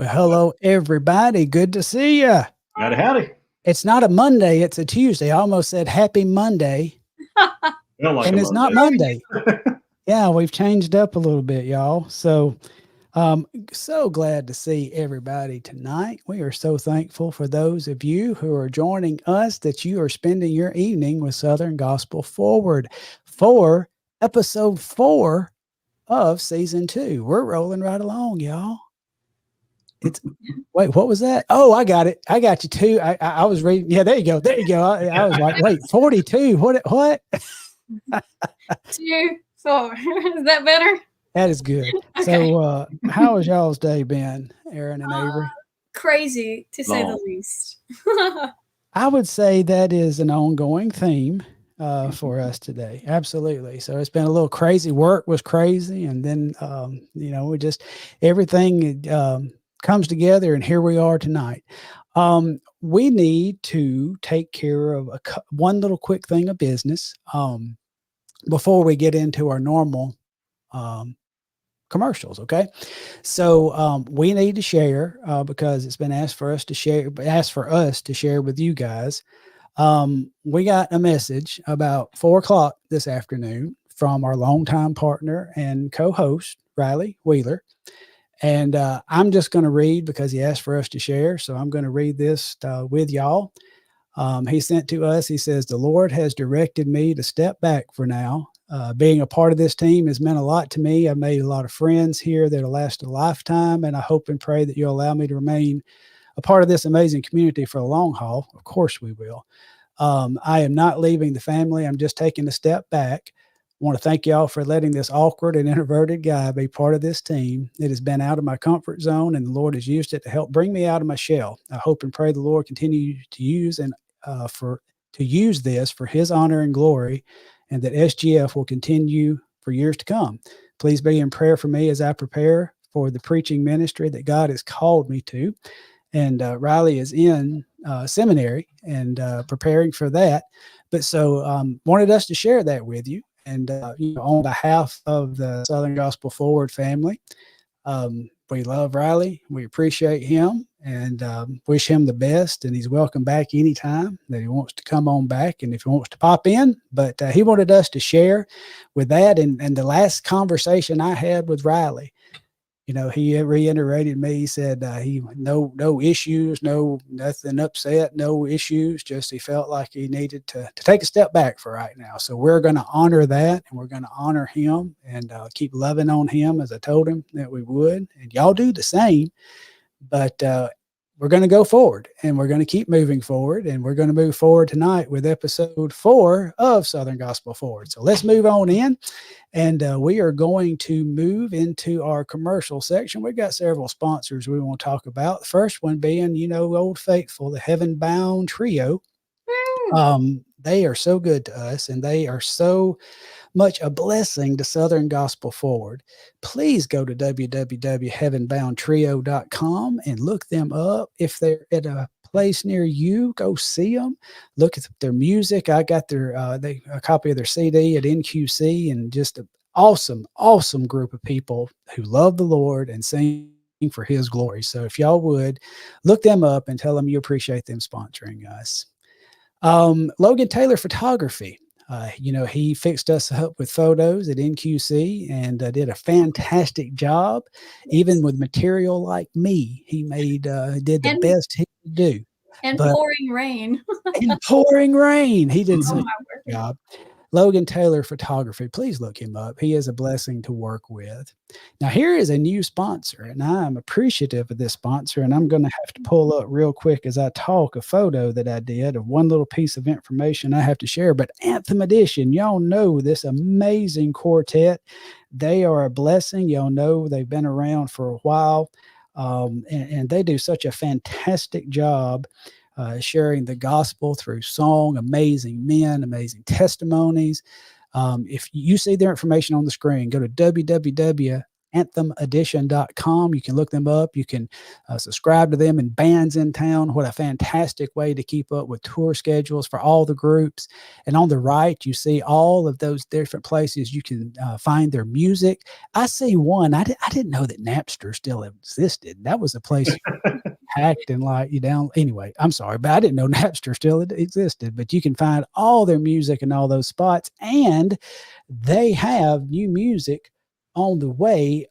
Well, hello, everybody. Good to see you. Howdy, howdy. It's not a Monday, it's a Tuesday. I almost said happy Monday, Feel like and a it's not Monday. Monday. Yeah, we've changed up a little bit, y'all. So glad to see everybody tonight. We are so thankful for those of you who are joining us that you are spending your evening with Southern Gospel Forward for episode 4 of season 2. We're rolling right along, y'all. It's wait, what was that? Oh, I got it. I got you too. I was reading. Yeah, there you go. There you go. I was like, wait, 42. What? 2, 4. Is that better? That is good. Okay. So how has y'all's day been, Aaron and Avery? Crazy to say the Long. least. I would say that is an ongoing theme for us today. Absolutely. So it's been a little crazy. Work was crazy, and then we just everything comes together, and here we are tonight. We need to take care of one little quick thing of business before we get into our normal commercials. Okay. So we need to share because it's been asked for us to share with you guys. We got a message about 4:00 this afternoon from our longtime partner and co-host, Riley Wheeler. And I'm just going to read because he asked for us to share. So I'm going to read this with y'all. He sent to us, he says, the Lord has directed me to step back for now. Being a part of this team has meant a lot to me. I've made a lot of friends here that'll last a lifetime. And I hope and pray that you'll allow me to remain a part of this amazing community for the long haul. Of course we will. I am not leaving the family. I'm just taking a step back. I want to thank y'all for letting this awkward and introverted guy be part of this team. It has been out of my comfort zone, and the Lord has used it to help bring me out of my shell. I hope and pray the Lord continue to use this for His honor and glory, and that SGF will continue for years to come. Please be in prayer for me as I prepare for the preaching ministry that God has called me to. And Riley is in seminary and preparing for that. But so wanted us to share that with you. And on behalf of the Southern Gospel Forward family, we love Riley. We appreciate him and wish him the best. And he's welcome back anytime that he wants to come on back and if he wants to pop in. But he wanted us to share with that. And the last conversation I had with Riley, he reiterated me. He said he no issues, nothing upset, no issues. Just he felt like he needed to take a step back for right now. So we're going to honor that, and we're going to honor him and keep loving on him as I told him that we would. And y'all do the same. But we're going to go forward, and we're going to keep moving forward, and we're going to move forward tonight with episode 4 of Southern Gospel Forward. So let's move on in, and we are going to move into our commercial section. We've got several sponsors we want to talk about. The first one being, Old Faithful, the Heaven Bound Trio. They are so good to us, and they are so much a blessing to Southern Gospel Forward. Please go to www.heavenboundtrio.com and look them up. If they're at a place near you, go see them. Look at their music. I got a copy of their CD at NQC, and just an awesome group of people who love the Lord and sing for His glory. So if y'all would look them up and tell them you appreciate them sponsoring us. Logan Taylor Photography. He fixed us up with photos at NQC and did a fantastic job. Even with material like me, he did the best he could do. And pouring rain. He did such a good job. Logan Taylor Photography. Please look him up. He is a blessing to work with. Now, here is a new sponsor, and I am appreciative of this sponsor, and I'm going to have to pull up real quick as I talk a photo that I did of one little piece of information I have to share. But Anthem Edition, y'all know this amazing quartet. They are a blessing. Y'all know they've been around for a while, and they do such a fantastic job sharing the gospel through song, amazing men, amazing testimonies. If you see their information on the screen, go to anthemedition.com. You can look them up. You can subscribe to them and bands in town. What a fantastic way to keep up with tour schedules for all the groups. And on the right, you see all of those different places you can find their music. I see one. I didn't know that Napster still existed. That was a place hacked and like you down. Anyway, I'm sorry, but I didn't know Napster still existed. But you can find all their music in all those spots, and they have new music on the way.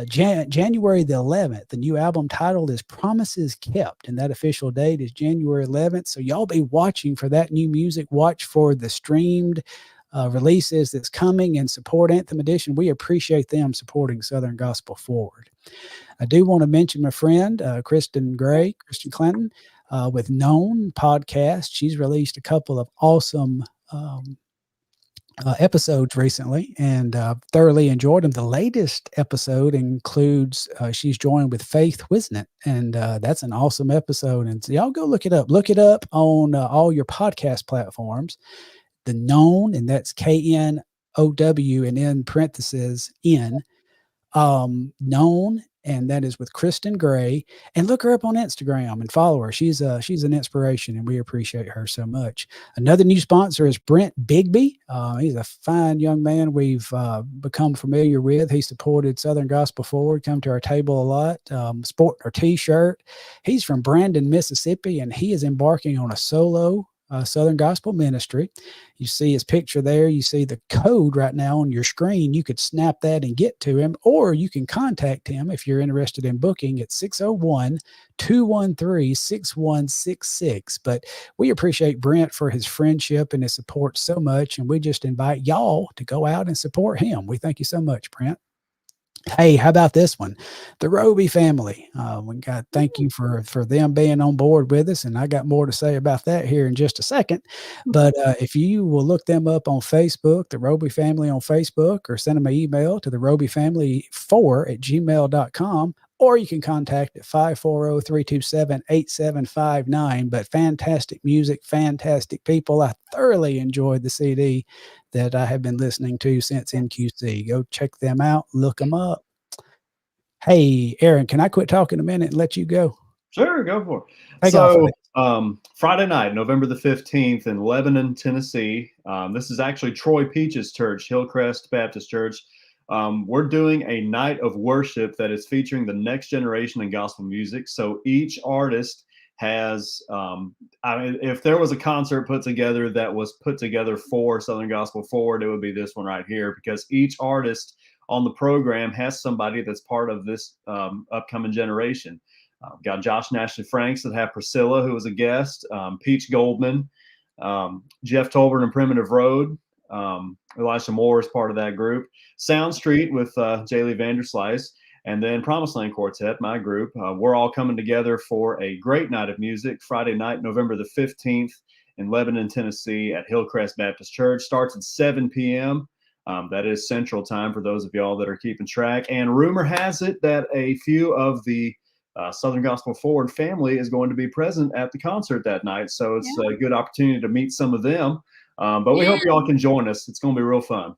January the 11th. The new album title is Promises Kept, and that official date is January 11th. So y'all be watching for that new music. Watch for the streamed releases that's coming, and support Anthem Edition. We appreciate them supporting Southern Gospel Forward. I do want to mention my friend, Kristen Clinton, with Known Podcast. She's released a couple of awesome episodes recently, and thoroughly enjoyed them. The latest episode includes, she's joined with Faith Wisnett, and that's an awesome episode. And so y'all go look it up. Look it up on all your podcast platforms. The Known, and that's KNOW, and in parentheses N, Known, and that is with Kristen Gray. And look her up on Instagram and follow her. She's an inspiration, and we appreciate her so much. Another new sponsor is Brent Bigby. He's a fine young man we've become familiar with. He supported Southern Gospel Forward, come to our table a lot, sport our t-shirt. He's from Brandon, Mississippi, and he is embarking on a solo Southern Gospel ministry. You see his picture there. You see the code right now on your screen. You could snap that and get to him, or you can contact him if you're interested in booking at 601-213-6166. But we appreciate Brent for his friendship and his support so much, and we just invite y'all to go out and support him. We thank you so much, Brent. Hey, how about this one? The Roby family. We got thank you for them being on board with us, and I got more to say about that here in just a second. But if you will look them up on Facebook, the Roby family on Facebook, or send them an email to the Roby family 4@gmail.com, or you can contact at 540-327-8759. But fantastic music, fantastic people. I thoroughly enjoyed the CD that I have been listening to since NQC. Go check them out, look them up. Hey, Aaron, can I quit talking a minute and let you go? Sure, go for it. Take So, Friday night, November the 15th in Lebanon, Tennessee. This is actually Troy Peach's church, Hillcrest Baptist Church. We're doing a night of worship that is featuring the next generation in gospel music. So each artist has, if there was a concert put together that was put together for Southern Gospel Forward, it would be this one right here, because each artist on the program has somebody that's part of this upcoming generation. Got Josh Nashley Franks that have Priscilla, who was a guest, Peach Goldman, Jeff Tolbert and Primitive Road, Elisha Moore is part of that group, Sound Street with Jaylee Vanderslice, and then Promised Land Quartet, my group. We're all coming together for a great night of music Friday night, November the 15th in Lebanon, Tennessee at Hillcrest Baptist Church. Starts at 7 p.m. That is Central Time for those of y'all that are keeping track. And rumor has it that a few of the Southern Gospel Forward family is going to be present at the concert that night. So it's a good opportunity to meet some of them. But we hope y'all can join us. It's going to be real fun.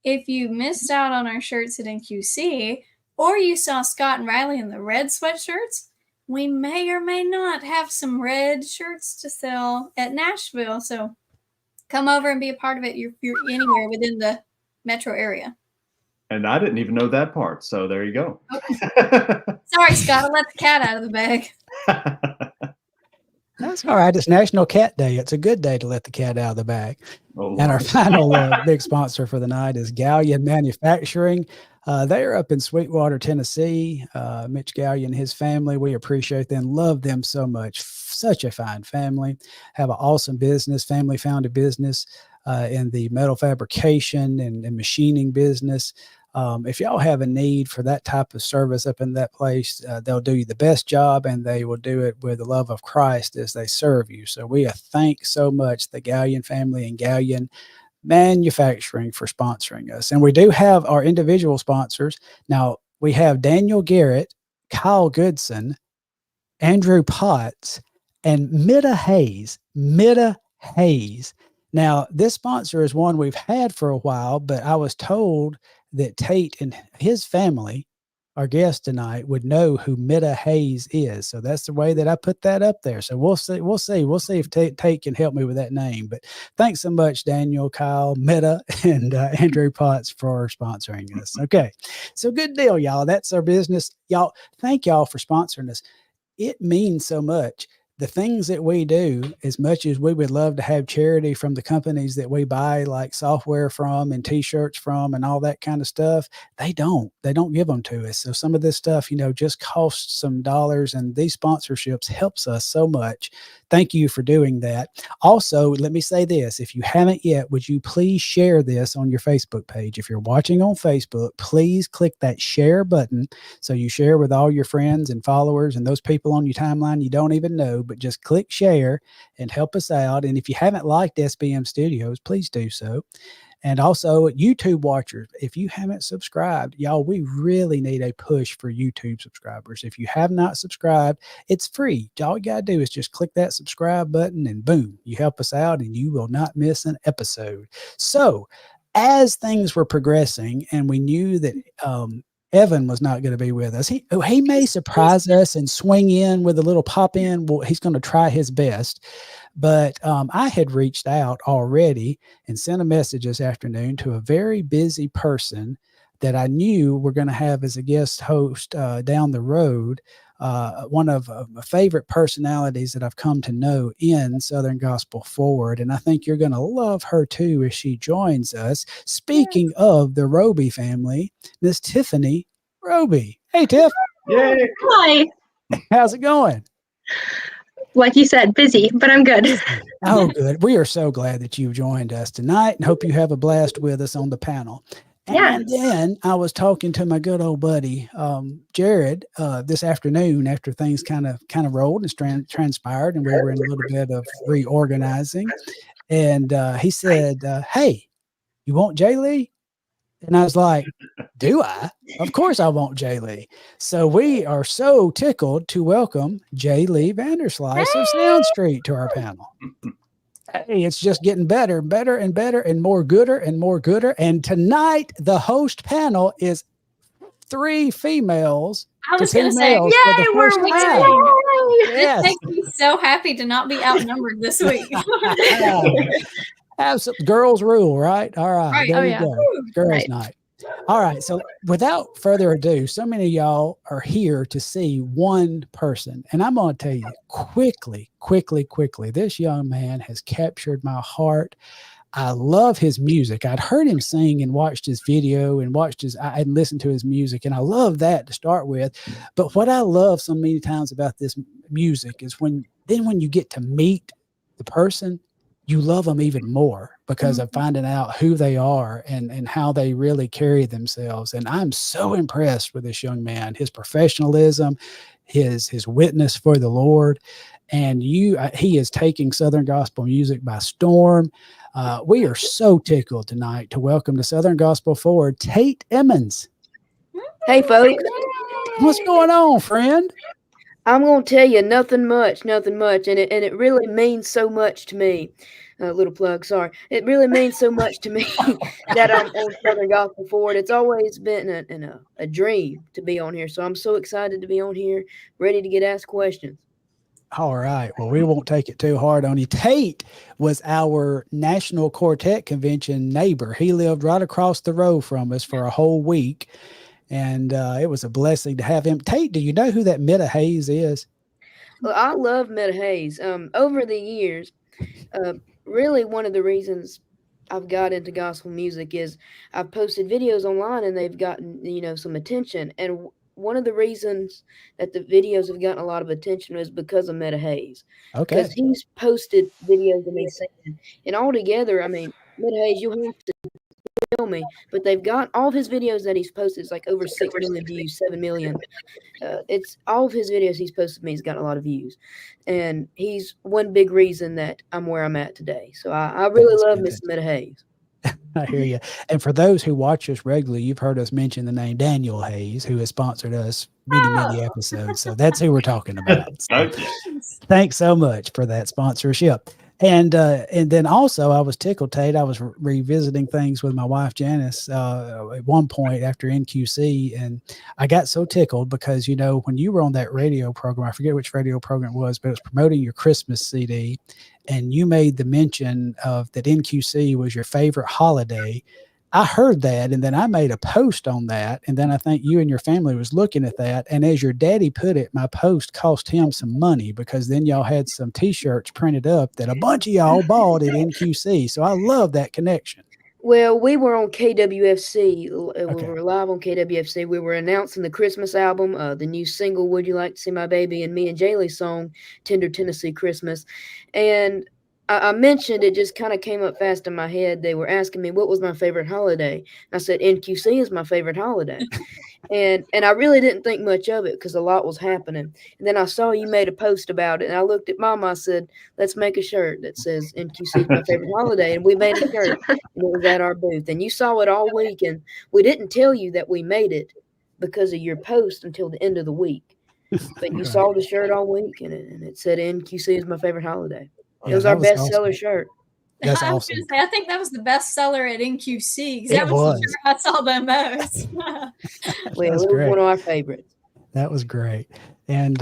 If you missed out on our shirts at NQC, or you saw Scott and Riley in the red sweatshirts, we may or may not have some red shirts to sell at Nashville. So come over and be a part of it if you're anywhere within the metro area. And I didn't even know that part. So there you go. Okay. Sorry, Scott. I let the cat out of the bag. That's all right. It's National Cat Day. It's a good day to let the cat out of the bag. Oh, and our final big sponsor for the night is Gallion Manufacturing. They are up in Sweetwater, Tennessee. Mitch Gallion and his family, we appreciate them, love them so much. Such a fine family. Have an awesome business, family-founded business in the metal fabrication and machining business. If y'all have a need for that type of service up in that place, they'll do you the best job, and they will do it with the love of Christ as they serve you. So we thank so much the Gallion family and Gallion Manufacturing for sponsoring us. And we do have our individual sponsors. Now, we have Daniel Garrett, Kyle Goodson, Andrew Potts, and Mida Hayes. Mida Hayes. Now, this sponsor is one we've had for a while, but I was told that Tate and his family, our guest tonight, would know who Meta Hayes is. So that's the way that I put that up there. So we'll see if Tate can help me with that name. But thanks so much, Daniel, Kyle, Meta, and Andrew Potts for sponsoring us. Okay. So good deal, y'all. That's our business. Y'all, thank y'all for sponsoring us. It means so much. The things that we do, as much as we would love to have charity from the companies that we buy like software from and t-shirts from and all that kind of stuff, they don't give them to us. So some of this stuff, just costs some dollars, and these sponsorships helps us so much. Thank you for doing that. Also, let me say this. If you haven't yet, would you please share this on your Facebook page? If you're watching on Facebook, please click that share button. So you share with all your friends and followers and those people on your timeline you don't even know, but just click share and help us out. And if you haven't liked SBM Studios, please do so. And also YouTube watchers, if you haven't subscribed, y'all, we really need a push for YouTube subscribers. If you have not subscribed, it's free. All you got to do is just click that subscribe button and boom, you help us out and you will not miss an episode. So as things were progressing and we knew that Evan was not going to be with us, he may surprise us and swing in with a little pop in. Well, he's going to try his best. But I had reached out already and sent a message this afternoon to a very busy person that I knew we're going to have as a guest host down the road. One of my favorite personalities that I've come to know in Southern Gospel Forward. And I think you're going to love her too as she joins us. Speaking of the Roby family, Miss Tiffany Roby. Hey, Tiff. Yay. Hi. How's it going? Like you said, busy, but I'm good. Oh, good. We are so glad that you've joined us tonight and hope you have a blast with us on the panel. And then I was talking to my good old buddy, Jared, this afternoon after things kind of rolled and transpired and we were in a little bit of reorganizing. And he said, hey, you want Jay Lee? And I was like, do I? Of course I want Jay Lee. So we are so tickled to welcome Jay Lee Vanderslice of Sound Street to our panel. Hey, it's just getting better and better and better and more gooder and more gooder. And tonight, the host panel is 3 females. I was going to say, yay, we're winning. This makes me so happy to not be outnumbered this week. Have some girls rule, right? All right. Right. There you go. Girls' night. All right. So without further ado, so many of y'all are here to see one person. And I'm going to tell you quickly, this young man has captured my heart. I love his music. I'd heard him sing and watched his video and I had listened to his music. And I love that to start with. But what I love so many times about this music is when you get to meet the person, you love them even more because of finding out who they are and how they really carry themselves. And I'm so impressed with this young man, his professionalism, his witness for the Lord. And he is taking Southern gospel music by storm. We are so tickled tonight to welcome to Southern Gospel Forward, Tate Emmons. Hey, folks. What's going on, friend? I'm going to tell you nothing much, and it really means so much to me. Little plug, sorry. It really means so much to me that I'm on Southern Gospel Forward. It's always been a dream to be on here, so I'm so excited to be on here, ready to get asked questions. All right. Well, we won't take it too hard on you. Tate was our National Quartet Convention neighbor. He lived right across the road from us for a whole week. And it was a blessing to have him. Tate, do you know who that Meta Hayes is? Well, I love Meta Hayes. Over the years, really one of the reasons I've got into gospel music is I've posted videos online and they've gotten, some attention. And one of the reasons that the videos have gotten a lot of attention is because of Meta Hayes. Okay. Because he's posted videos of me singing. And altogether, Meta Hayes, you'll have to me, but they've got all of his videos that he's posted. It's like over 6 million views, 7 million. It's all of his videos he's posted me. He's got a lot of views, and he's one big reason that I'm where I'm at today. So I really love Mr. Meta Hayes. I hear you. And for those who watch us regularly, you've heard us mention the name Daniel Hayes, who has sponsored us many episodes. So that's who we're talking about. So, thanks so much for that sponsorship. And then also I was tickled, Tate. I was revisiting things with my wife Janice at one point after NQC, and I got so tickled because when you were on that radio program, I forget which radio program it was, but it was promoting your Christmas CD, and you made the mention of that NQC was your favorite holiday. I heard that, and then I made a post on that, and then I think you and your family was looking at that, and as your daddy put it, my post cost him some money because then y'all had some T-shirts printed up that a bunch of y'all bought at NQC. So I love that connection. Well, we were on KWFC. We Okay. were live on KWFC. We were announcing the Christmas album, the new single, Would You Like to See My Baby, and me and Jaylee's song, Tender Tennessee Christmas. And I mentioned it just kind of came up fast in my head. They were asking me what was my favorite holiday. I said NQC is my favorite holiday. And I really didn't think much of it because a lot was happening. And then I saw you made a post about it, and I looked at Mama. I said, "Let's make a shirt that says NQC is my favorite holiday." And we made a shirt, and it was at our booth. And you saw it all week, and we didn't tell you that we made it because of your post until the end of the week. But you saw the shirt all week, and it said NQC is my favorite holiday. It was our bestseller shirt. That's I was awesome. going to say, I think that was the best seller at NQC because It that was the was. shirt I saw the most. Well, That's it was great. one of our favorites. That was great. And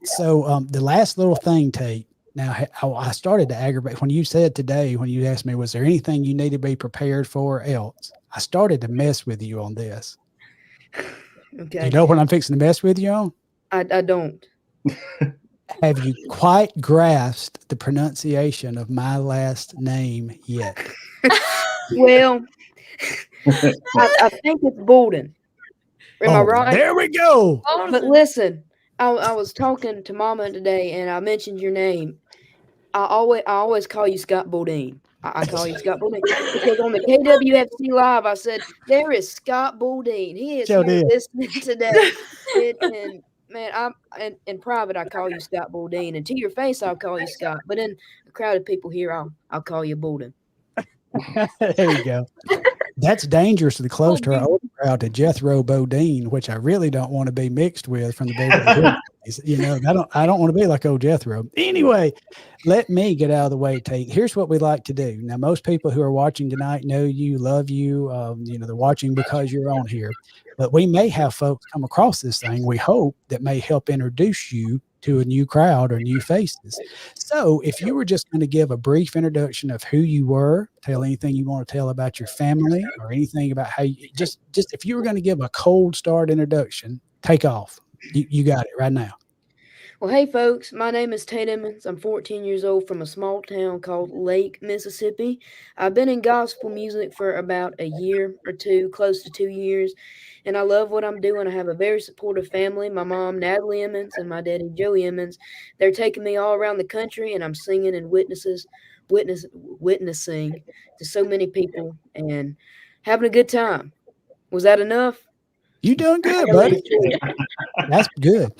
so the last little thing, Tate. Now I started to aggravate when you said today, when you asked me, was there anything you need to be prepared for else? I started to mess with you on this. Okay. You know what I'm fixing to mess with you on? I don't. Have you quite grasped the pronunciation of my last name yet? Well, I think it's Bolden. Am I right? There we go. But listen, I was talking to Mama today, and I mentioned your name. I always call you Scott Boldine. I call you Scott Boldine because on the KWFC Live, I said there is Scott Boldine. He is Sure here did. listening today. And man, in private I call you Scott Boldine, and to your face I'll call you Scott. But in a crowd of people here, I'll call you Bolden. There you go. That's dangerously close to our old crowd to Jethro Bodine, which I really don't want to be mixed with from the Beverly Hills. I don't want to be like old Jethro. Anyway, let me get out of the way, Tate. Here's what we like to do. Now, most people who are watching tonight know you, love you. They're watching because you're on here. But we may have folks come across this thing, we hope, that may help introduce you to a new crowd or new faces. So if you were just going to give a brief introduction of who you were, tell anything you want to tell about your family or anything about how you just if you were going to give a cold start introduction, take off. You got it right now. Well, hey, folks, my name is Tate Emmons. I'm 14 years old from a small town called Lake, Mississippi. I've been in gospel music for about a year or two, close to 2 years, and I love what I'm doing. I have a very supportive family, my mom, Natalie Emmons, and my daddy, Joey Emmons. They're taking me all around the country, and I'm singing and witnessing to so many people and having a good time. Was that enough? You doing good, buddy. That's good.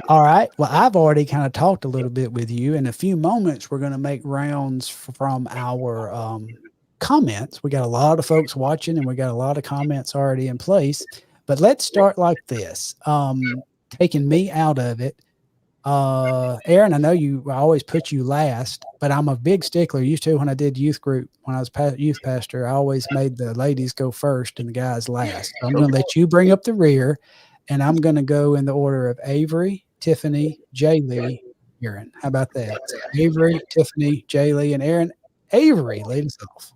All right. Well, I've already kind of talked a little bit with you. In a few moments, we're going to make rounds from our comments. We got a lot of folks watching, and we got a lot of comments already in place. But let's start like this. Taking me out of it. Aaron, I know I always put you last, but I'm a big stickler. Used to when I did youth group, when I was youth pastor, I always made the ladies go first and the guys last. So I'm going to let you bring up the rear, and I'm going to go in the order of Avery, Tiffany, Jaylee, Aaron. How about that? Avery, Tiffany, Jaylee, and Aaron. Avery, lead us off.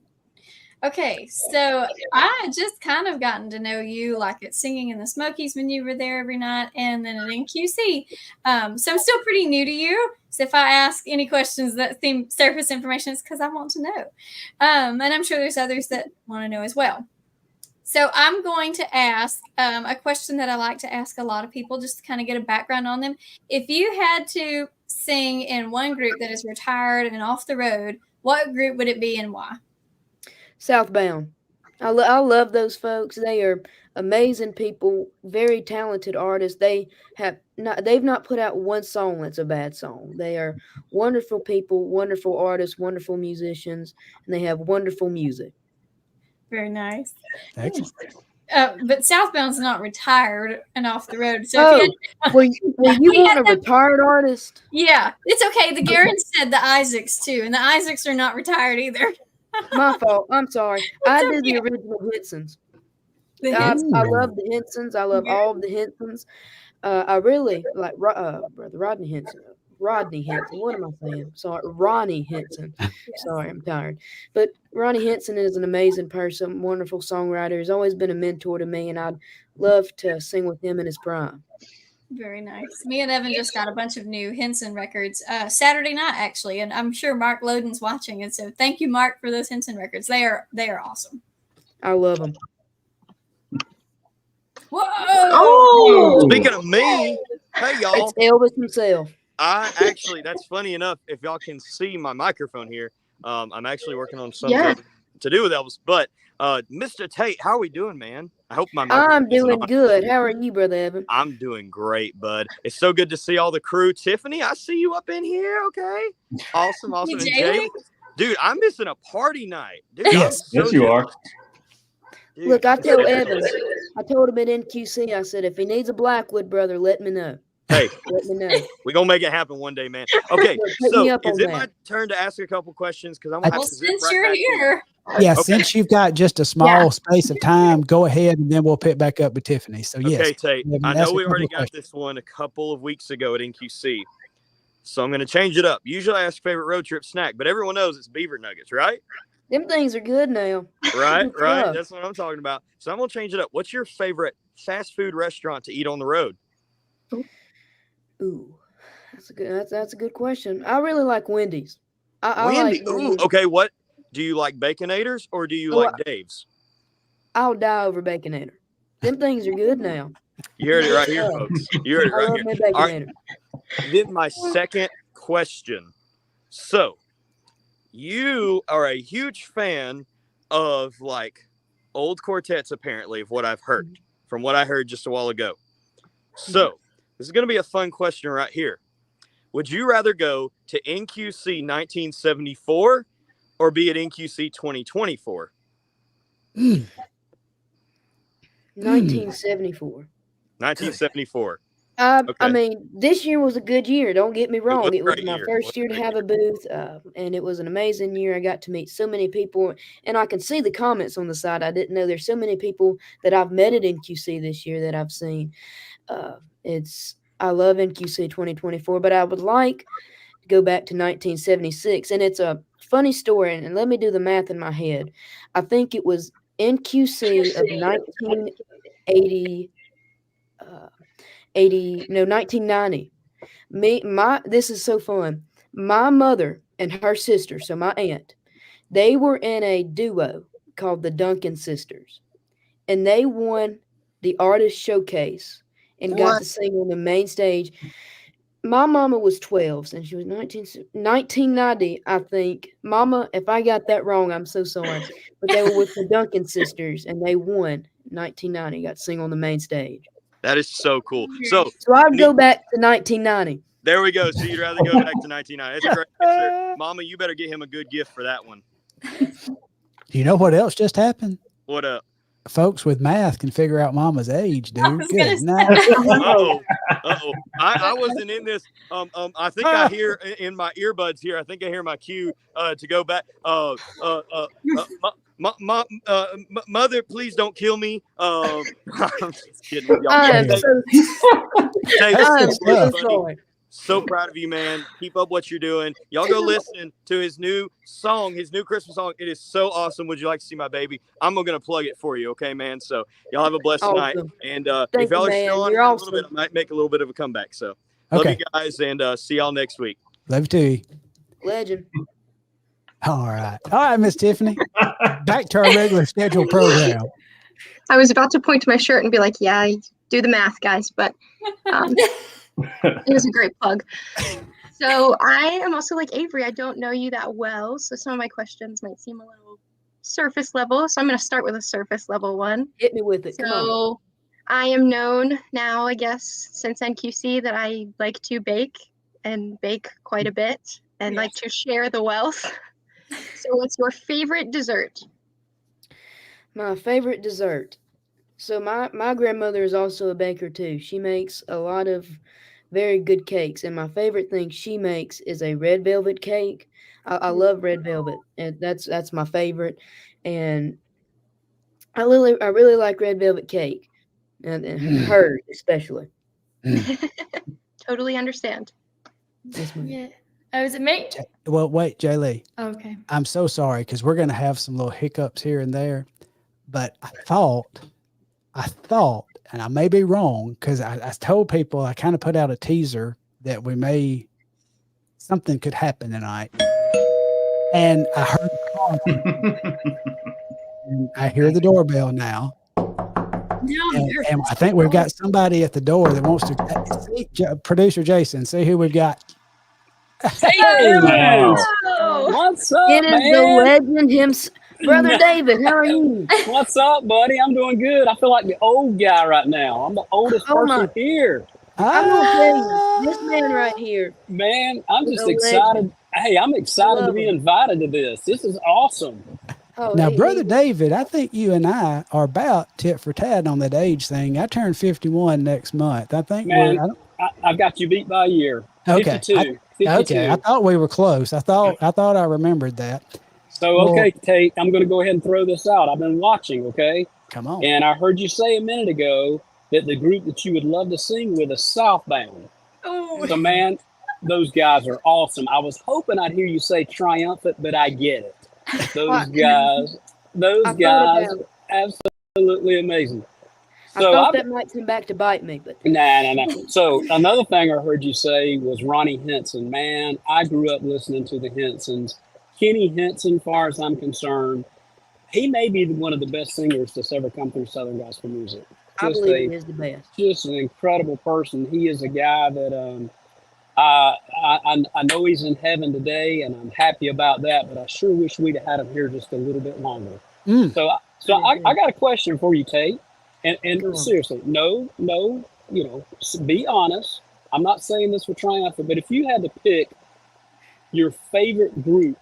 Okay, so I just kind of gotten to know you like at Singing in the Smokies when you were there every night, and then at NQC. So I'm still pretty new to you. So if I ask any questions that seem surface information, it's because I want to know. And I'm sure there's others that want to know as well. So I'm going to ask a question that I like to ask a lot of people just to kind of get a background on them. If you had to sing in one group that is retired and off the road, what group would it be and why? Southbound. I love those folks. They are amazing people, very talented artists. They've not put out one song that's a bad song. They are wonderful people, wonderful artists, wonderful musicians, and they have wonderful music. Very nice. Excellent. But Southbound's not retired and off the road. So if Oh, were you want a retired artist? yeah, it's okay. The Garens said the Isaacs too, and the Isaacs are not retired either. My fault. I'm sorry. I did okay. the original Hensons. The I Hens- love the Hensons. I love all of the Hensons. I really like Brother Rodney Henson. Rodney Henson. What am I saying? Sorry, Ronnie Henson. Sorry, I'm tired. But Ronnie Henson is an amazing person, wonderful songwriter. He's always been a mentor to me, and I'd love to sing with him in his prime. Very nice. Me and Evan just got a bunch of new Henson records Saturday night, actually, and I'm sure Mark Loden's watching. And so, thank you, Mark, for those Henson records. They are awesome. I love them. Whoa! Oh, speaking of me, hey y'all. It's Elvis himself. That's funny enough. If y'all can see my microphone here, I'm actually working on something to do with Elvis. But Mr. Tate, how are we doing, man? I hope my I'm doing good. How are you, Brother Evan? I'm doing great, bud. It's so good to see all the crew. Tiffany, I see you up in here. Okay, awesome. And Jay, dude, I'm missing a party night. Dude, yes, you are. Dude, look, I told Evans, I told him at NQC, I said, if he needs a Blackwood, brother, let me know. Hey, let me know. We're going to make it happen one day, man. Okay, so is it my turn to ask a couple questions? Because I'm going to have to zip since right you're back here. Yeah, since you've got just a small space of time, go ahead and then we'll pick back up with Tiffany. So, yes. Okay, Tate, I know we already got this one a couple of weeks ago at NQC. So I'm going to change it up. Usually I ask favorite road trip snack, but everyone knows it's beaver nuggets, right? Them things are good now. Right. That's what I'm talking about. So I'm going to change it up. What's your favorite fast food restaurant to eat on the road? Ooh, that's a good question. I really like Wendy's. Wendy's. Ooh, okay. What do you like, Baconators or do you like Dave's? I'll die over Baconator. Them things are good now. You heard it right here, folks. You heard it right here. All right. Then my second question. So, you are a huge fan of like old quartets, apparently, of what I've heard, from what I heard just a while ago. So, this is going to be a fun question right here. Would you rather go to NQC 1974 or be at NQC 2024? 1974. 1974. Okay. I mean, this year was a good year. Don't get me wrong. It was my first year to have a booth, and it was an amazing year. I got to meet so many people, and I can see the comments on the side. I didn't know there's so many people that I've met at NQC this year that I've seen. I love NQC 2024, but I would like to go back to 1976, and it's a funny story. And let me do the math in my head. I think it was NQC of 1980. 1990. This is so fun. My mother and her sister, so my aunt, they were in a duo called the Duncan Sisters, and they won the artist showcase and got to sing on the main stage. My mama was 12, and she was 1990, I think. Mama, if I got that wrong, I'm so sorry. But they were with the Duncan Sisters, and they won 1990, got to sing on the main stage. That is so cool. So I'd go back to 1990. There we go. So you'd rather go back to 1990. That's a great answer. Mama, you better get him a good gift for that one. You know what else just happened? What up? Folks with math can figure out Mama's age, dude. Good night. Uh-oh. I wasn't in this. I think I hear in my earbuds here. I think I hear my cue to go back. Mother, please don't kill me. I'm just kidding. So proud of you, man. Keep up what you're doing. Y'all go listen to his new song, his new Christmas song. It is so awesome. Would you like to see my baby? I'm going to plug it for you, okay, man? So y'all have a blessed night. And if y'all are still on a little bit, I might make a little bit of a comeback. So love you guys, and see y'all next week. Love you too. Legend. All right, Miss Tiffany. Back to our regular scheduled program. I was about to point to my shirt and be like, yeah, do the math, guys, but it was a great plug. So I am also like Avery. I don't know you that well, so some of my questions might seem a little surface level. So I'm going to start with a surface level one. Hit me with it. So I am known now, I guess, since NQC that I like to bake and bake quite a bit and like to share the wealth. So what's your favorite dessert? My favorite dessert. So my grandmother is also a baker too. She makes a lot of very good cakes, and my favorite thing she makes is a red velvet cake. I love red velvet, and that's my favorite. And I really like red velvet cake, and hers especially. Totally understand. Yes, ma'am. Yeah. Oh, is it me? Well, wait, Jay Lee. Okay. I'm so sorry because we're going to have some little hiccups here and there. But I thought, and I may be wrong because I told people, I kind of put out a teaser that something could happen tonight. And I heard, and I hear the doorbell now. And I think we've got somebody at the door that wants to see, producer Jason, see who we've got. Tate Emmons! Oh. What's up, It is man? the legend himself, Brother David. How are you? What's up, buddy? I'm doing good. I feel like the old guy right now. I'm the oldest Oh, person my. here. I'm gonna tell you, this man right here. Man, I'm is just a excited. legend. Hey, I'm excited to love be him. invited to this. This is awesome. Oh, Now, he- Brother he- David, I think you and I are about tit for tat on that age thing. I turn 51 next month. I think Man, we're I got you beat by a year. okay. 52. 52. Okay, I thought we were close. I thought I remembered that. So, okay, Tate, I'm going to go ahead and throw this out. I've been watching, okay? Come on. And I heard you say a minute ago that the group that you would love to sing with is Southbound. Oh. So, man, those guys are awesome. I was hoping I'd hear you say Triumphant, but I get it. Those guys I thought about it. absolutely amazing. I So, thought that might come back to bite me, but nah. So, another thing I heard you say was Ronnie Henson. Man, I grew up listening to the Hensons. Kenny Henson, far as I'm concerned, he may be one of the best singers that's ever come through Southern gospel music. I believe he is the best. Just an incredible person. He is a guy that I know he's in heaven today, and I'm happy about that. But I sure wish we'd have had him here just a little bit longer. Mm. So I got a question for you, Tate. Go And on. seriously, no, be honest. I'm not saying this for triumphant, but if you had to pick your favorite group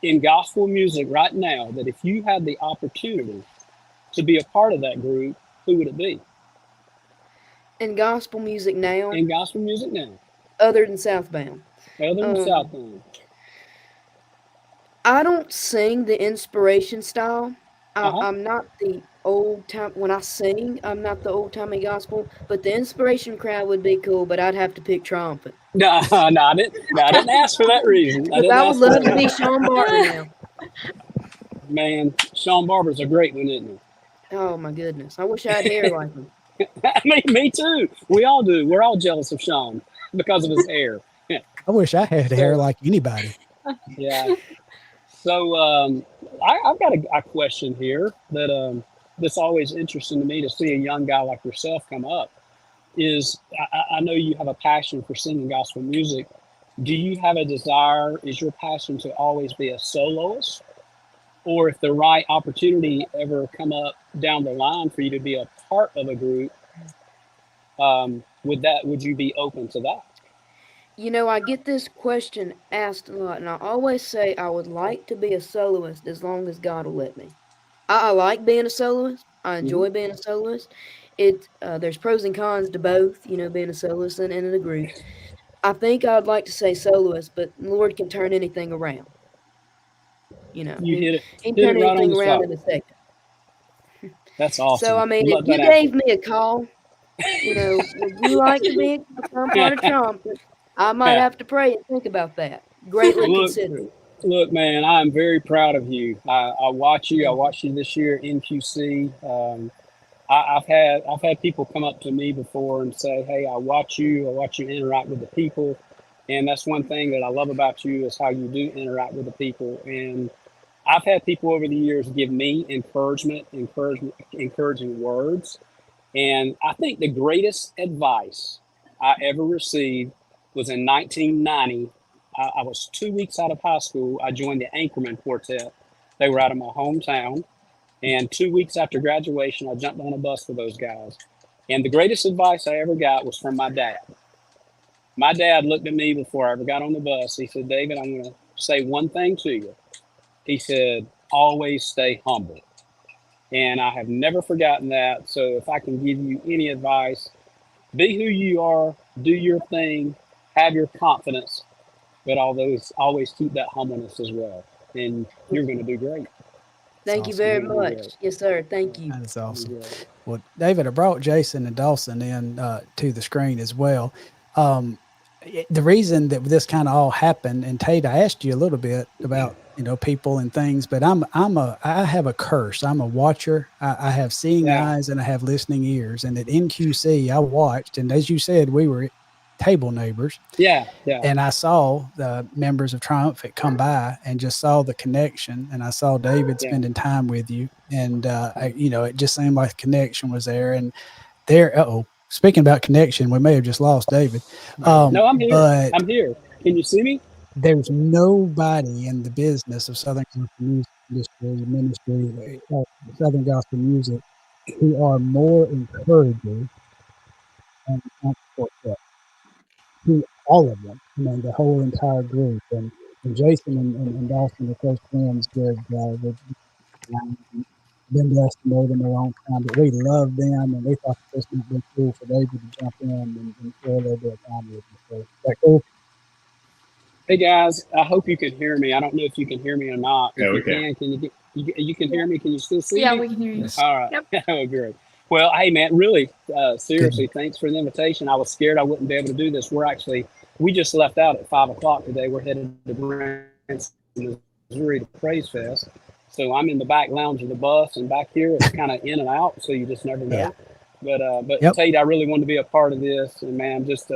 in gospel music right now, that if you had the opportunity to be a part of that group, who would it be? In gospel music now, In gospel music now, other than Southbound, other than Southbound. I don't sing the inspiration style. Uh-huh. I'm not the old time when I sing. I'm not the old timey gospel, but the inspiration crowd would be cool. But I'd have to pick Triumphant. No, I didn't ask for that reason. But I would ask for love to that. be Sean Barton now. Man, Sean Barber's a great one, isn't Oh my goodness! I wish I had hair like him. he? Me too. We all do. We're all jealous of Sean because of his hair. I wish I had hair like anybody. Yeah. So I've got a question here that that's always interesting to me to see a young guy like yourself come up. I know you have a passion for singing gospel music. Do you have a desire? Is your passion to always be a soloist, or if the right opportunity ever come up down the line for you to be a part of a group, would you be open to that? You know, I get this question asked a lot, and I always say I would like to be a soloist as long as God will let me. I like being a soloist. I enjoy being a soloist. There's pros and cons to both, being a soloist and in a group. I think I'd like to say soloist, but the Lord can turn anything around. You hit it. He can hit turn it right on anything the around spot. in a second. That's awesome. So, I mean, Love if you that gave me a call, would you like to become part of Trumpet? I might have to pray and think about that. Greatly consider it. Look, man, I am very proud of you. I watch you. I watched you this year in QC. I've had people come up to me before and say, "Hey, I watch you interact with the people," and that's one thing that I love about you is how you do interact with the people. And I've had people over the years give me encouraging words, and I think the greatest advice I ever received was in 1990. I was 2 weeks out of high school. I joined the Anchorman Quartet. They were out of my hometown. And 2 weeks after graduation, I jumped on a bus with those guys. And the greatest advice I ever got was from my dad. My dad looked at me before I ever got on the bus. He said, "David, I'm going to say one thing to you." He said, "Always stay humble." And I have never forgotten that. So if I can give you any advice, be who you are, do your thing, have your confidence, but always keep that humbleness as well. And you're going to do great. Thank you awesome. very You're gonna do much. great. Yes, sir. Thank you. That is You're awesome. great. Well, David, I brought Jason and Dawson in to the screen as well. The reason that this kind of all happened, and Tate, I asked you a little bit about people and things, but I have a curse. I'm a watcher. I have seeing eyes and I have listening ears. And at NQC, I watched, and as you said, we were table neighbors. Yeah. And I saw the members of Triumphant come by and just saw the connection. And I saw David spending time with you. And, it just seemed like the connection was there. And speaking about connection, we may have just lost David. No, I'm here. But I'm here. Can you see me? there's nobody in the business of Southern Gospel Music ministry, Southern Gospel music, who are more encouragers than to all of them, the whole entire group. And Jason and Dawson are close friends with been blessed to know them a long time, but we love them, and we thought this would be cool for David to jump in and share a little bit of time with them. So, is that cool? Hey guys, I hope you can hear me. I don't know if you can hear me or not. If Yeah, we can you can hear me? Can you still see Yeah, me? we can hear you. All right. Yep. Oh, great. Well, hey man, really, seriously, thanks for the invitation. I was scared I wouldn't be able to do this. We just left out at 5:00 today. We're headed to Branson, Missouri to Praise Fest. So I'm in the back lounge of the bus, and back here it's kind of in and out, so you just never know. But Tate, I really wanted to be a part of this, and man, I'm just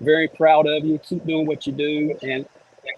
very proud of you. Keep doing what you do, and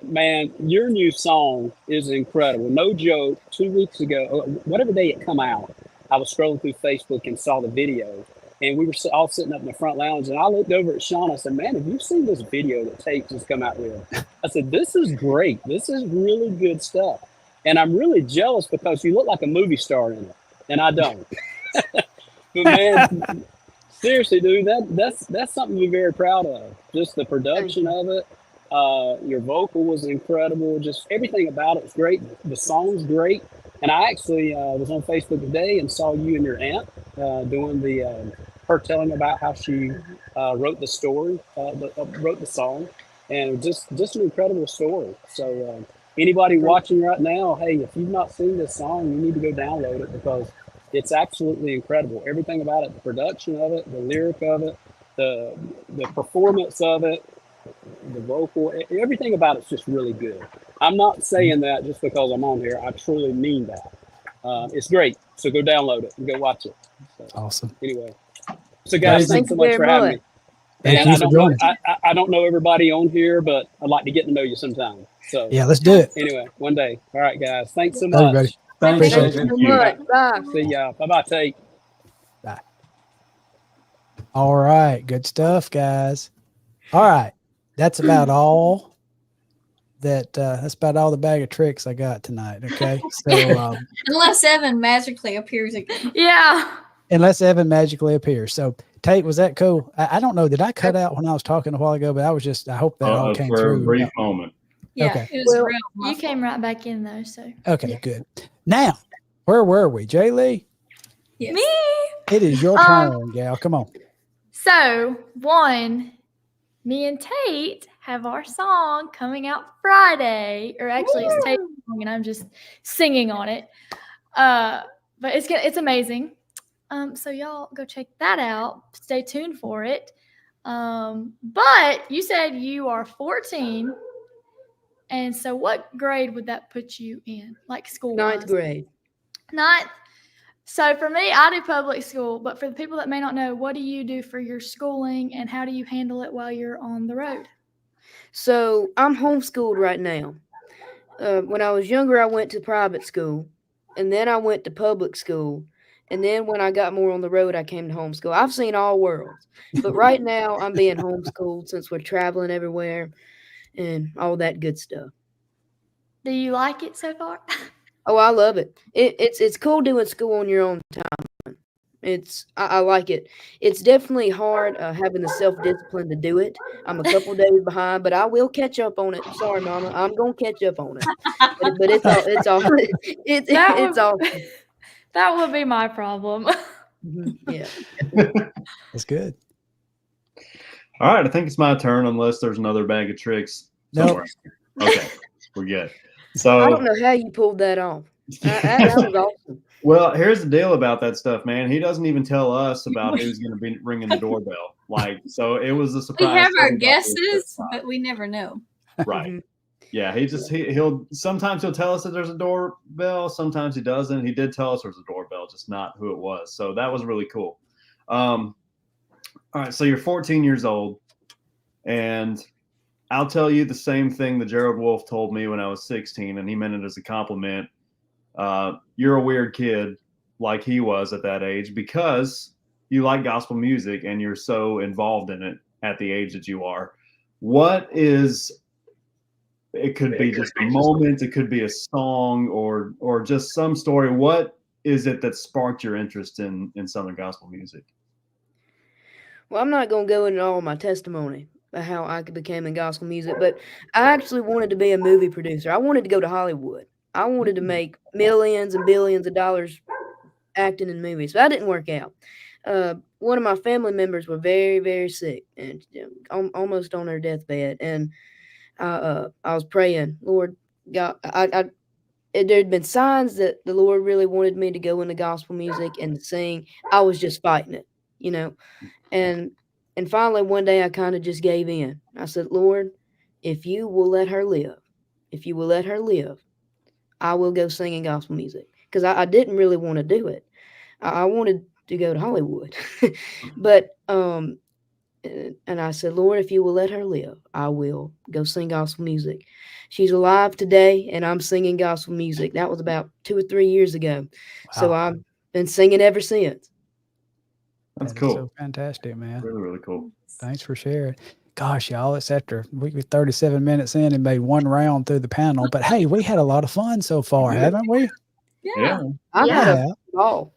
man, your new song is incredible. No joke. 2 weeks ago, whatever day it come out, I was scrolling through Facebook and saw the video, and we were all sitting up in the front lounge, and I looked over at Sean. I said, "Man, have you seen this video that Tate just come out with?" I said, "This is great. This is really good stuff." And I'm really jealous because you look like a movie star in it, and I don't. But man, seriously, dude, that's something to be very proud of. Just the production of it. Your vocal was incredible. Just everything about it was great. The song's great. And I actually was on Facebook today and saw you and your aunt doing her telling about how she wrote the story, wrote the song, and just an incredible story. So anybody watching right now, hey, if you've not seen this song, you need to go download it because it's absolutely incredible. Everything about it, the production of it, the lyric of it, the performance of it, the vocal, everything about it's just really good. I'm not saying that just because I'm on here. I truly mean that. It's great. So go download it and go watch it. So, awesome. Anyway, so guys, thanks so much for having me. Thank you for joining. I don't know everybody on here, but I'd like to get to know you sometime. So yeah, let's do it. Anyway, one day. All right, guys. Thanks so much. Everybody. Thanks Thank you so much. Bye. See y'all. Bye-bye, Tate. Bye. All right. Good stuff, guys. All right. That's about all that's about all the bag of tricks I got tonight. Okay. So Unless Evan magically appears again. Yeah. unless Evan magically appears. So Tate, was that cool? I don't know. Did I cut out when I was talking a while ago? But I hope that all came for through. a brief moment. Yeah. Okay. It was Well, real. you came right back in though, so. Okay, good. Now, where were we? Jay Lee? Yes. Me. It is your turn, gal. Come on. So, me and Tate have our song coming out Friday, or actually it's Tate's song and I'm just singing on it. But it's amazing. So y'all go check that out. Stay tuned for it. But you said you are 14. And so what grade would that put you in? Like school? Ninth grade. Ninth. So for me, I do public school, but for the people that may not know, what do you do for your schooling and how do you handle it while you're on the road? So I'm homeschooled right now. When I was younger, I went to private school, and then I went to public school. And then when I got more on the road, I came to homeschool. I've seen all worlds. But right now, I'm being homeschooled since we're traveling everywhere and all that good stuff. Do you like it so far? Oh, I love it. It's cool doing school on your own time. I like it. It's definitely hard having the self-discipline to do it. I'm a couple days behind, but I will catch up on it. Sorry, Mama. I'm gonna catch up on it. But it's awesome. That would be my problem. Yeah. That's good. All right, I think it's my turn unless there's another bag of tricks somewhere. Okay, we're good. So I don't know how you pulled that off. That was awesome. Well, here's the deal about that stuff, man. He doesn't even tell us about who's going to be ringing the doorbell. Like, so it was a We surprise. have to our everybody. guesses, but we never know. Right. Yeah, he'll sometimes he'll tell us that there's a doorbell, sometimes he doesn't. He did tell us there was a doorbell, just not who it was. So that was really cool. All right, so you're 14 years old, and I'll tell you the same thing that Gerald Wolf told me when I was 16, and he meant it as a compliment. You're a weird kid, like he was at that age, because you like gospel music and you're so involved in it at the age that you are. What is, it could be just a moment, it could be a song, or just some story. What is it that sparked your interest in Southern gospel music? Well, I'm not going to go into all my testimony of how I became in gospel music, but I actually wanted to be a movie producer. I wanted to go to Hollywood. I wanted to make millions and billions of dollars acting in movies. But that didn't work out. One of my family members were very, very sick and almost on their deathbed. And I was praying, Lord God, there had been signs that the Lord really wanted me to go into gospel music and sing. I was just fighting it, you know. And finally, one day I kind of just gave in. I said, Lord, if you will let her live, I will go singing gospel music. Because I didn't really want to do it. I wanted to go to Hollywood. But, and I said, Lord, if you will let her live, I will go sing gospel music. She's alive today, and I'm singing gospel music. That was about 2 or 3 years ago. Wow. So I've been singing ever since. That's cool. So fantastic, man. Really, really cool. Thanks for sharing. Gosh, y'all, it's after we 37 minutes in and made one round through the panel. But hey, we had a lot of fun so far, haven't we? Yeah. I had a ball.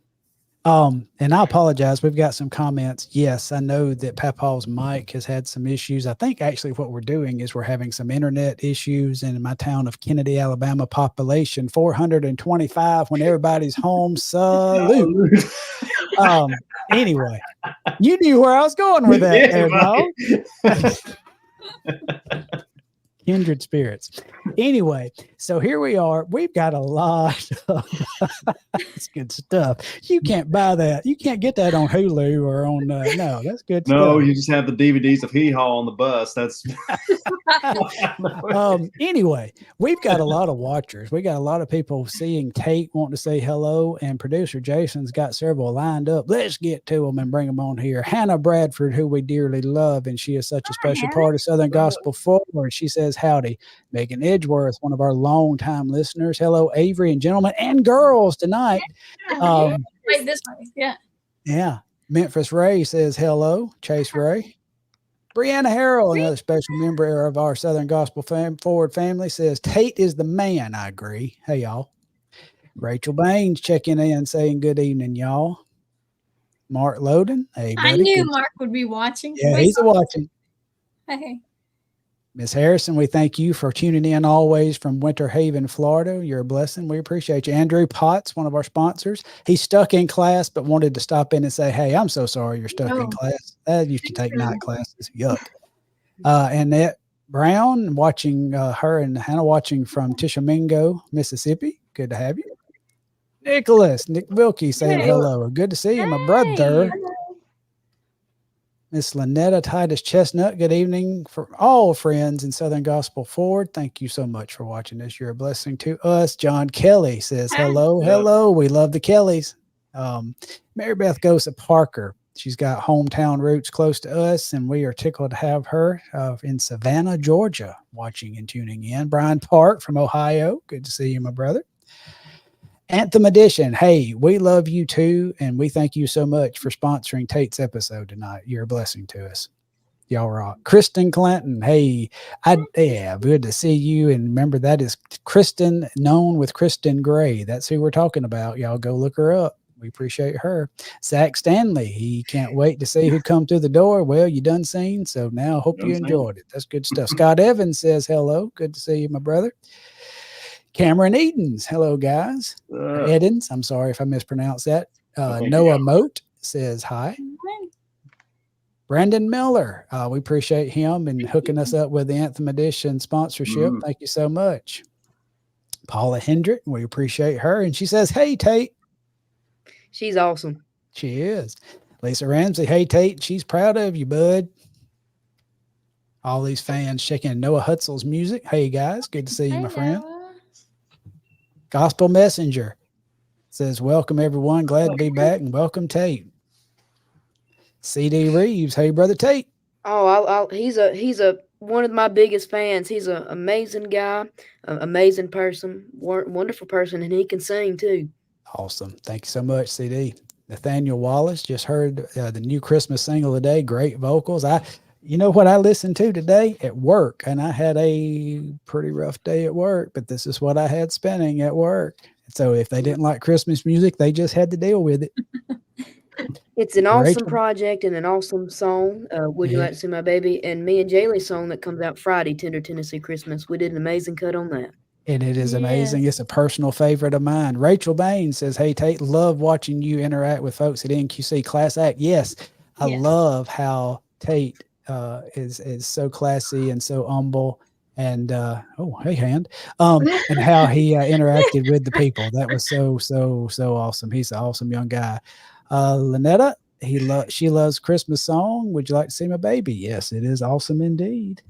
And I apologize. We've got some comments. Yes, I know that Papaw's mic has had some issues. I think actually what we're doing is we're having some internet issues in my town of Kennedy, Alabama, population 425 when everybody's home. Salute. Anyway, you knew where I was going with that, there, dog. Kindred spirits. Anyway, so here we are. We've got a lot of that's good stuff. You can't buy that. You can't get that on Hulu or on no, that's good stuff. No, you just have the DVDs of Hee Haw on the bus. That's anyway, we've got a lot of watchers. We got a lot of people seeing Tate, wanting to say hello, and producer Jason's got several lined up. Let's get to them and bring them on here. Hannah Bradford, who we dearly love, and she is such a special part of Southern Gospel Forward. She says howdy. Megan Edgeworth, one of our longtime listeners. Hello, Avery and gentlemen and girls tonight. Wait, this way. Yeah. Yeah. Memphis Ray says hello. Chase Ray. Brianna Harrell, another special member of our Southern Gospel Forward family, says Tate is the man. I agree. Hey, y'all. Rachel Baines checking in, saying good evening, y'all. Mark Loden. Hey, buddy. I knew Mark would be watching. Yeah, he's watching. Hey. Ms. Harrison, we thank you for tuning in always from Winter Haven, Florida. You're a blessing. We appreciate you. Andrew Potts, one of our sponsors. He's stuck in class, but wanted to stop in and say, hey, I'm so sorry you're stuck in class. I used to take night classes. Yuck. Annette Brown, watching her and Hannah watching from Tishomingo, Mississippi. Good to have you. Nick Wilkie saying hello. Good to see you, my brother. Miss Lynetta Titus Chestnut, good evening for all friends in Southern Gospel Forward. Thank you so much for watching this. You're a blessing to us. John Kelly says, hello, hello. We love the Kellys. Mary Beth Gosa Parker. She's got hometown roots close to us, and we are tickled to have her in Savannah, Georgia, watching and tuning in. Brian Park from Ohio. Good to see you, my brother. Anthem Edition. Hey, we love you too, and we thank you so much for sponsoring Tate's episode tonight. You're a blessing to us. Y'all rock. Kristen Clanton. Hey, good to see you. And remember, that is Kristen, known with Kristen Gray. That's who we're talking about. Y'all go look her up. We appreciate her. Zach Stanley. He can't wait to see who come through the door. Well, you done seen, so now hope you enjoyed it. That's good stuff. Scott Evans says hello. Good to see you, my brother. Cameron Edens. Hello, guys. Edens. I'm sorry if I mispronounced that. Noah Moat says hi. Brandon Miller. We appreciate him and hooking us up with the Anthem Edition sponsorship. Thank you so much. Paula Hendrick. We appreciate her. And she says, hey, Tate. She's awesome. She is. Lisa Ramsey. Hey, Tate. She's proud of you, bud. All these fans checking Noah Hutzel's music. Hey, guys. Good to see you, my friend. Gospel Messenger says, welcome, everyone. Glad to be back, and welcome, Tate. CD Reeves. Hey, brother Tate. Oh, he's one of my biggest fans. He's an amazing guy, an amazing person, wonderful person, and he can sing too. Awesome. Thank you so much, CD. Nathaniel Wallace, just heard the new Christmas single today. Great vocals. You know what I listened to today at work, and I had a pretty rough day at work, but this is what I had spinning at work. So if they didn't like Christmas music, they just had to deal with it. It's an awesome project and an awesome song. Would You Like to See My Baby? And me and Jaylee's song that comes out Friday, Tender Tennessee Christmas. We did an amazing cut on that. And it is amazing. It's a personal favorite of mine. Rachel Bain says, hey, Tate, love watching you interact with folks at NQC Class Act. Yes, I love how Tate is so classy and so humble. And, hey, hand. And how he interacted with the people. That was so awesome. He's an awesome young guy. Lynetta, she loves Christmas song. Would you like to see my baby? Yes, it is awesome indeed.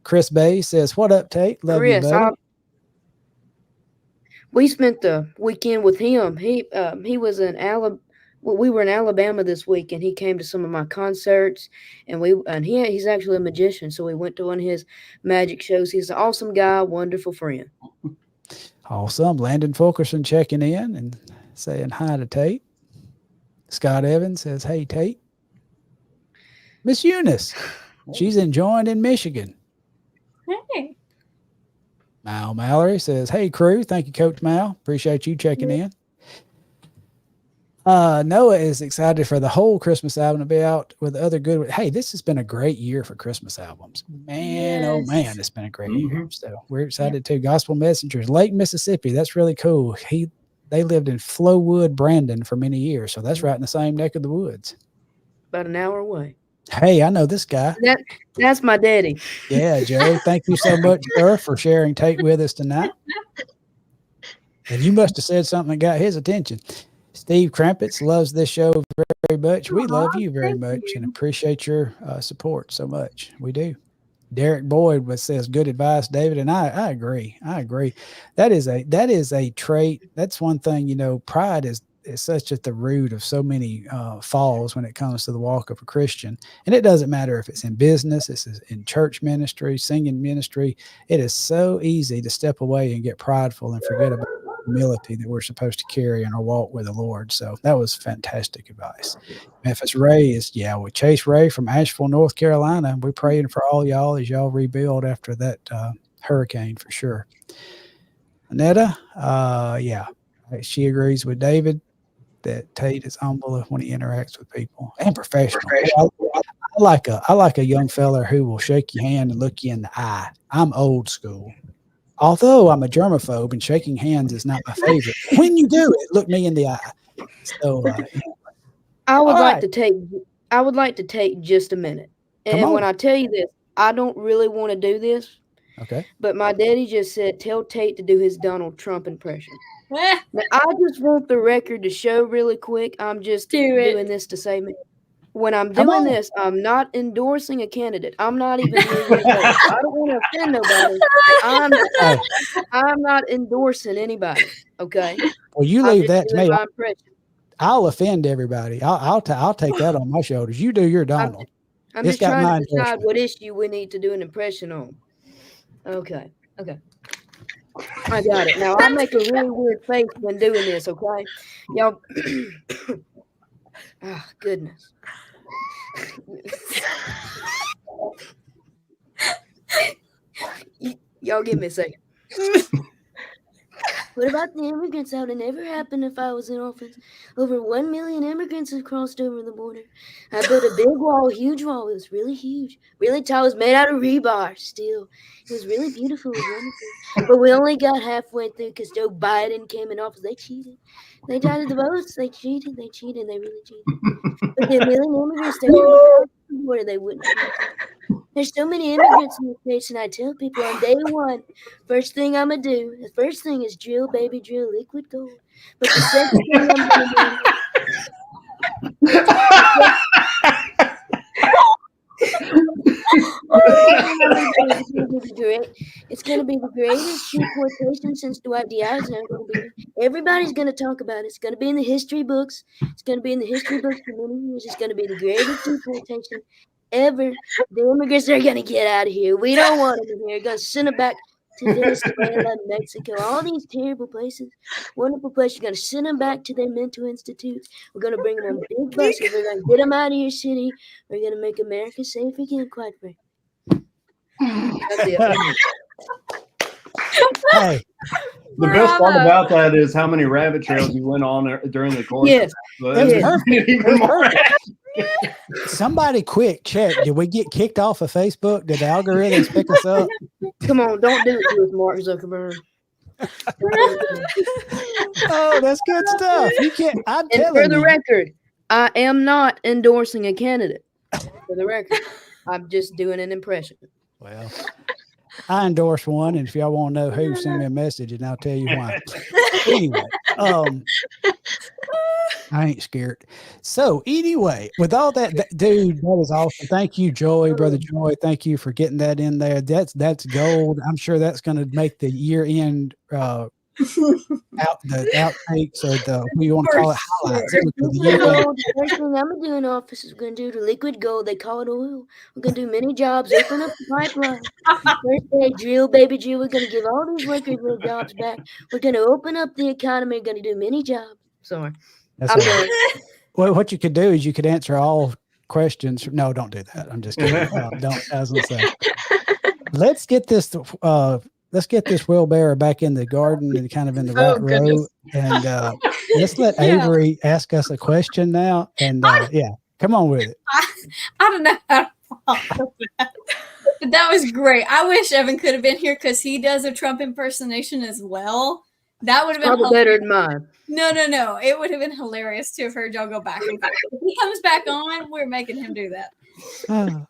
Chris Bay says, what up, Tate? Love you, buddy. We spent the weekend with him. He was in Alabama. We were in Alabama this week, and he came to some of my concerts. And he's actually a magician, so we went to one of his magic shows. He's an awesome guy, wonderful friend. Awesome. Landon Fulkerson checking in and saying hi to Tate. Scott Evans says, hey, Tate. Miss Eunice, she's enjoying in Michigan. Hey. Mal Mallory says, hey, crew. Thank you, Coach Mal. Appreciate you checking in. Noah is excited for the whole Christmas album to be out with other good. Hey, this has been a great year for Christmas albums. Man, oh man, it's been a great year. So we're excited too. Gospel Messengers, Lake Mississippi. That's really cool. They lived in Flowood, Brandon for many years. So that's right in the same neck of the woods. About an hour away. Hey, I know this guy. That's my daddy. Yeah, Joe. Thank you so much, sir, for sharing Tate with us tonight. And you must have said something that got his attention. Steve Krampitz loves this show very much. We love you very much and appreciate your support so much. We do. Derek Boyd says, good advice, David. And I agree. That is a trait. That's one thing, pride is such at the root of so many falls when it comes to the walk of a Christian. And it doesn't matter if it's in business, it's in church ministry, singing ministry. It is so easy to step away and get prideful and forget about humility that we're supposed to carry in our walk with the Lord. So that was fantastic advice. Memphis Ray with Chase Ray from Asheville, North Carolina. We're praying for all y'all as y'all rebuild after that hurricane for sure. Anetta, she agrees with David that Tate is humble when he interacts with people and professional. I like a young fella who will shake your hand and look you in the eye. I'm old school. Although I'm a germaphobe and shaking hands is not my favorite. When you do it, look me in the eye. So I would like to take just a minute. And when I tell you this, I don't really want to do this. Okay. But my daddy just said, tell Tate to do his Donald Trump impression. Now, I just want the record to show really quick. I'm just doing this to save me. When I'm doing this, I'm not endorsing a candidate. I'm not even I don't want to offend nobody. I'm not endorsing anybody. Okay. Well, you leave that to me. I'll offend everybody. I'll take that on my shoulders. You do your Donald. I'm just trying to decide what issue we need to do an impression on. Okay. I got it. Now I make a really weird face when doing this. Okay, y'all. Oh, goodness. Y'all give me a second. What about the immigrants? That would never happen if I was in office. Over 1 million immigrants have crossed over the border. I built a big wall, huge wall. It was really huge, really tall. It was made out of rebar steel. It was really beautiful. It was wonderful. But we only got halfway through because Joe Biden came in office. They cheated. They died the votes. They cheated. They really cheated. But the million immigrants that came across the border, they wouldn't cheat. There's so many immigrants in the States, and I tell people on day one, first thing I'm going to do, the first thing is drill, baby, drill, liquid gold. But the second thing I'm going to do, it's going to be the greatest deportation since Dwight D. Eisenhower. Everybody's going to talk about it. It's going to be in the history books. It's going to be in the history books for many years. It's going to be the greatest deportation ever. The immigrants are going to get out of here. We don't want them in here. We're going to send them back to Venezuela, Mexico, all these terrible places, wonderful places. We're going to send them back to their mental institutes. We're going to bring them on big buses. We're going to get them out of your city. We're going to make America safe again, quite frankly. That's it. Hey, The best part about that is how many rabbit trails you went on during the course. Yes. That's perfect. Even more. somebody quick check. Did we get kicked off of Facebook? Did the algorithms pick us up? Come on, don't do it to us, Mark Zuckerberg. Oh, that's good stuff. You can't. I'm And telling for the you. record, I am not endorsing a candidate. For the record, I'm just doing an impression. Well, I endorse one, and if y'all want to know who, send me a message, and I'll tell you why. Anyway, I ain't scared. So anyway, with all that, dude, that is awesome. Thank you, Joey, brother Joy. Thank you for getting that in there. That's gold. I'm sure that's going to make the year end outtakes or the what you want to call it highlights. The first thing I'm gonna do in office is we're gonna do the liquid gold. They call it oil. We're gonna do many jobs. Open up the pipeline. First day, drill, baby, drill. We're gonna give all these workers their jobs back. We're gonna open up the economy. We're gonna do many jobs. Sorry. I'm done. Well, what you could do is you could answer all questions. No, don't do that. I'm just kidding. Don't. I was gonna say. Let's get this wheelbarrow back in the garden and kind of in the right row. And let's let Avery ask us a question now. And yeah, come on with it. I don't know how to follow that. But that was great. I wish Evan could have been here because he does a Trump impersonation as well. That would have been probably better than mine. No. It would have been hilarious to have heard y'all go back and forth. If he comes back on, we're making him do that. Yeah.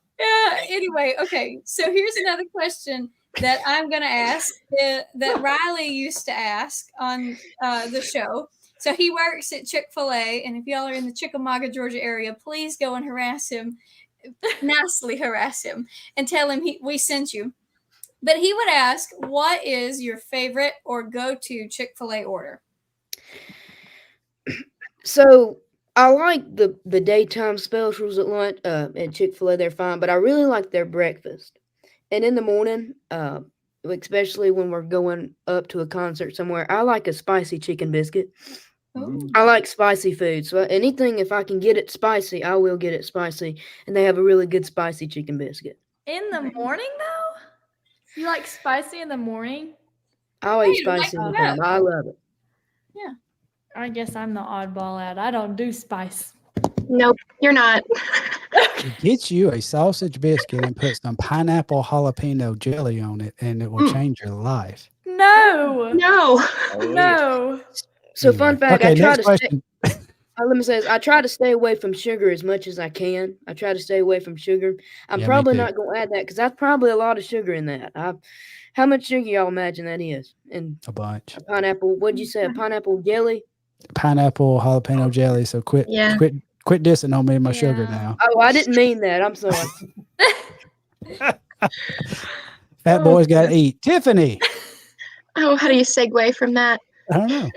Anyway, okay. So here's another question that I'm going to ask that Riley used to ask on the show. So he works at Chick-fil-A, and if y'all are in the Chickamauga, Georgia area, please go and harass him, nicely harass him, and tell him we sent you. But he would ask, what is your favorite or go-to Chick-fil-A order? So I like the daytime specials at lunch at Chick-fil-A. They're fine, but I really like their breakfast. And in the morning, especially when we're going up to a concert somewhere, I like a spicy chicken biscuit. Ooh. I like spicy food. So anything, if I can get it spicy, I will get it spicy. And they have a really good spicy chicken biscuit. In the morning, though? You like spicy in the morning? I'll eat spicy in the morning. I love it. Yeah. I guess I'm the oddball out. I don't do spice. Nope, you're not. Get you a sausage biscuit and put some pineapple jalapeno jelly on it, and it will change your life. No. So anyway. Fun fact, okay, I try to question. let me say this, I try to stay away from sugar as much as I can. I try to stay away from sugar. I'm probably not going to add that because that's probably a lot of sugar in that. How much sugar y'all imagine that is? And a bunch. A pineapple, what'd you say, a pineapple jelly? Pineapple jalapeno jelly. So quit dissing on me and my sugar now. Oh, I didn't mean that. I'm sorry. Fat boys got to eat. Tiffany. Oh, how do you segue from that? I don't know.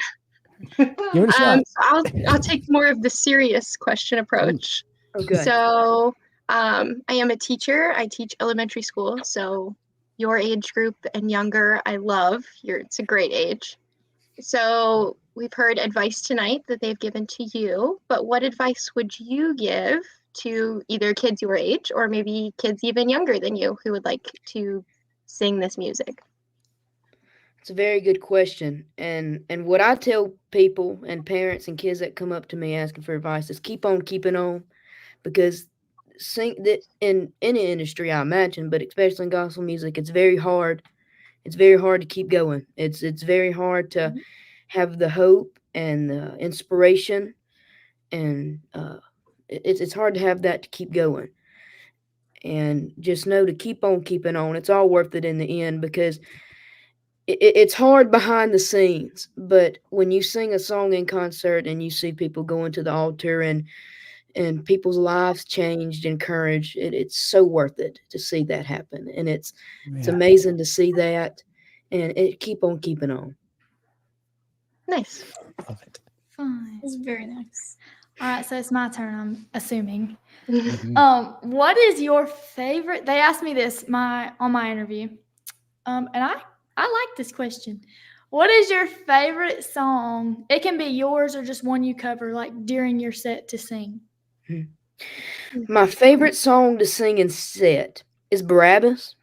Give it a shot. So I'll take more of the serious question approach. Okay. So I am a teacher. I teach elementary school. So your age group and younger, I love. It's a great age. So we've heard advice tonight that they've given to you, but what advice would you give to either kids your age or maybe kids even younger than you who would like to sing this music? It's a very good question. And what I tell people and parents and kids that come up to me asking for advice is keep on keeping on, because sing that in any industry, I imagine, but especially in gospel music, it's very hard. It's very hard to keep going. It's very hard to have the hope and the inspiration, and it's hard to have that to keep going. And just know to keep on keeping on. It's all worth it in the end, because it's hard behind the scenes, but when you sing a song in concert and you see people going to the altar and people's lives changed, encouraged, it's so worth it to see that happen. And it's amazing to see that, and it keep on keeping on. Nice. Love it. Fine. It's very nice. All right, so it's my turn, I'm assuming. Mhm. What is your favorite? They asked me this on my interview, and I like this question. What is your favorite song? It can be yours or just one you cover, like during your set to sing. My favorite song to sing in set is Barabbas.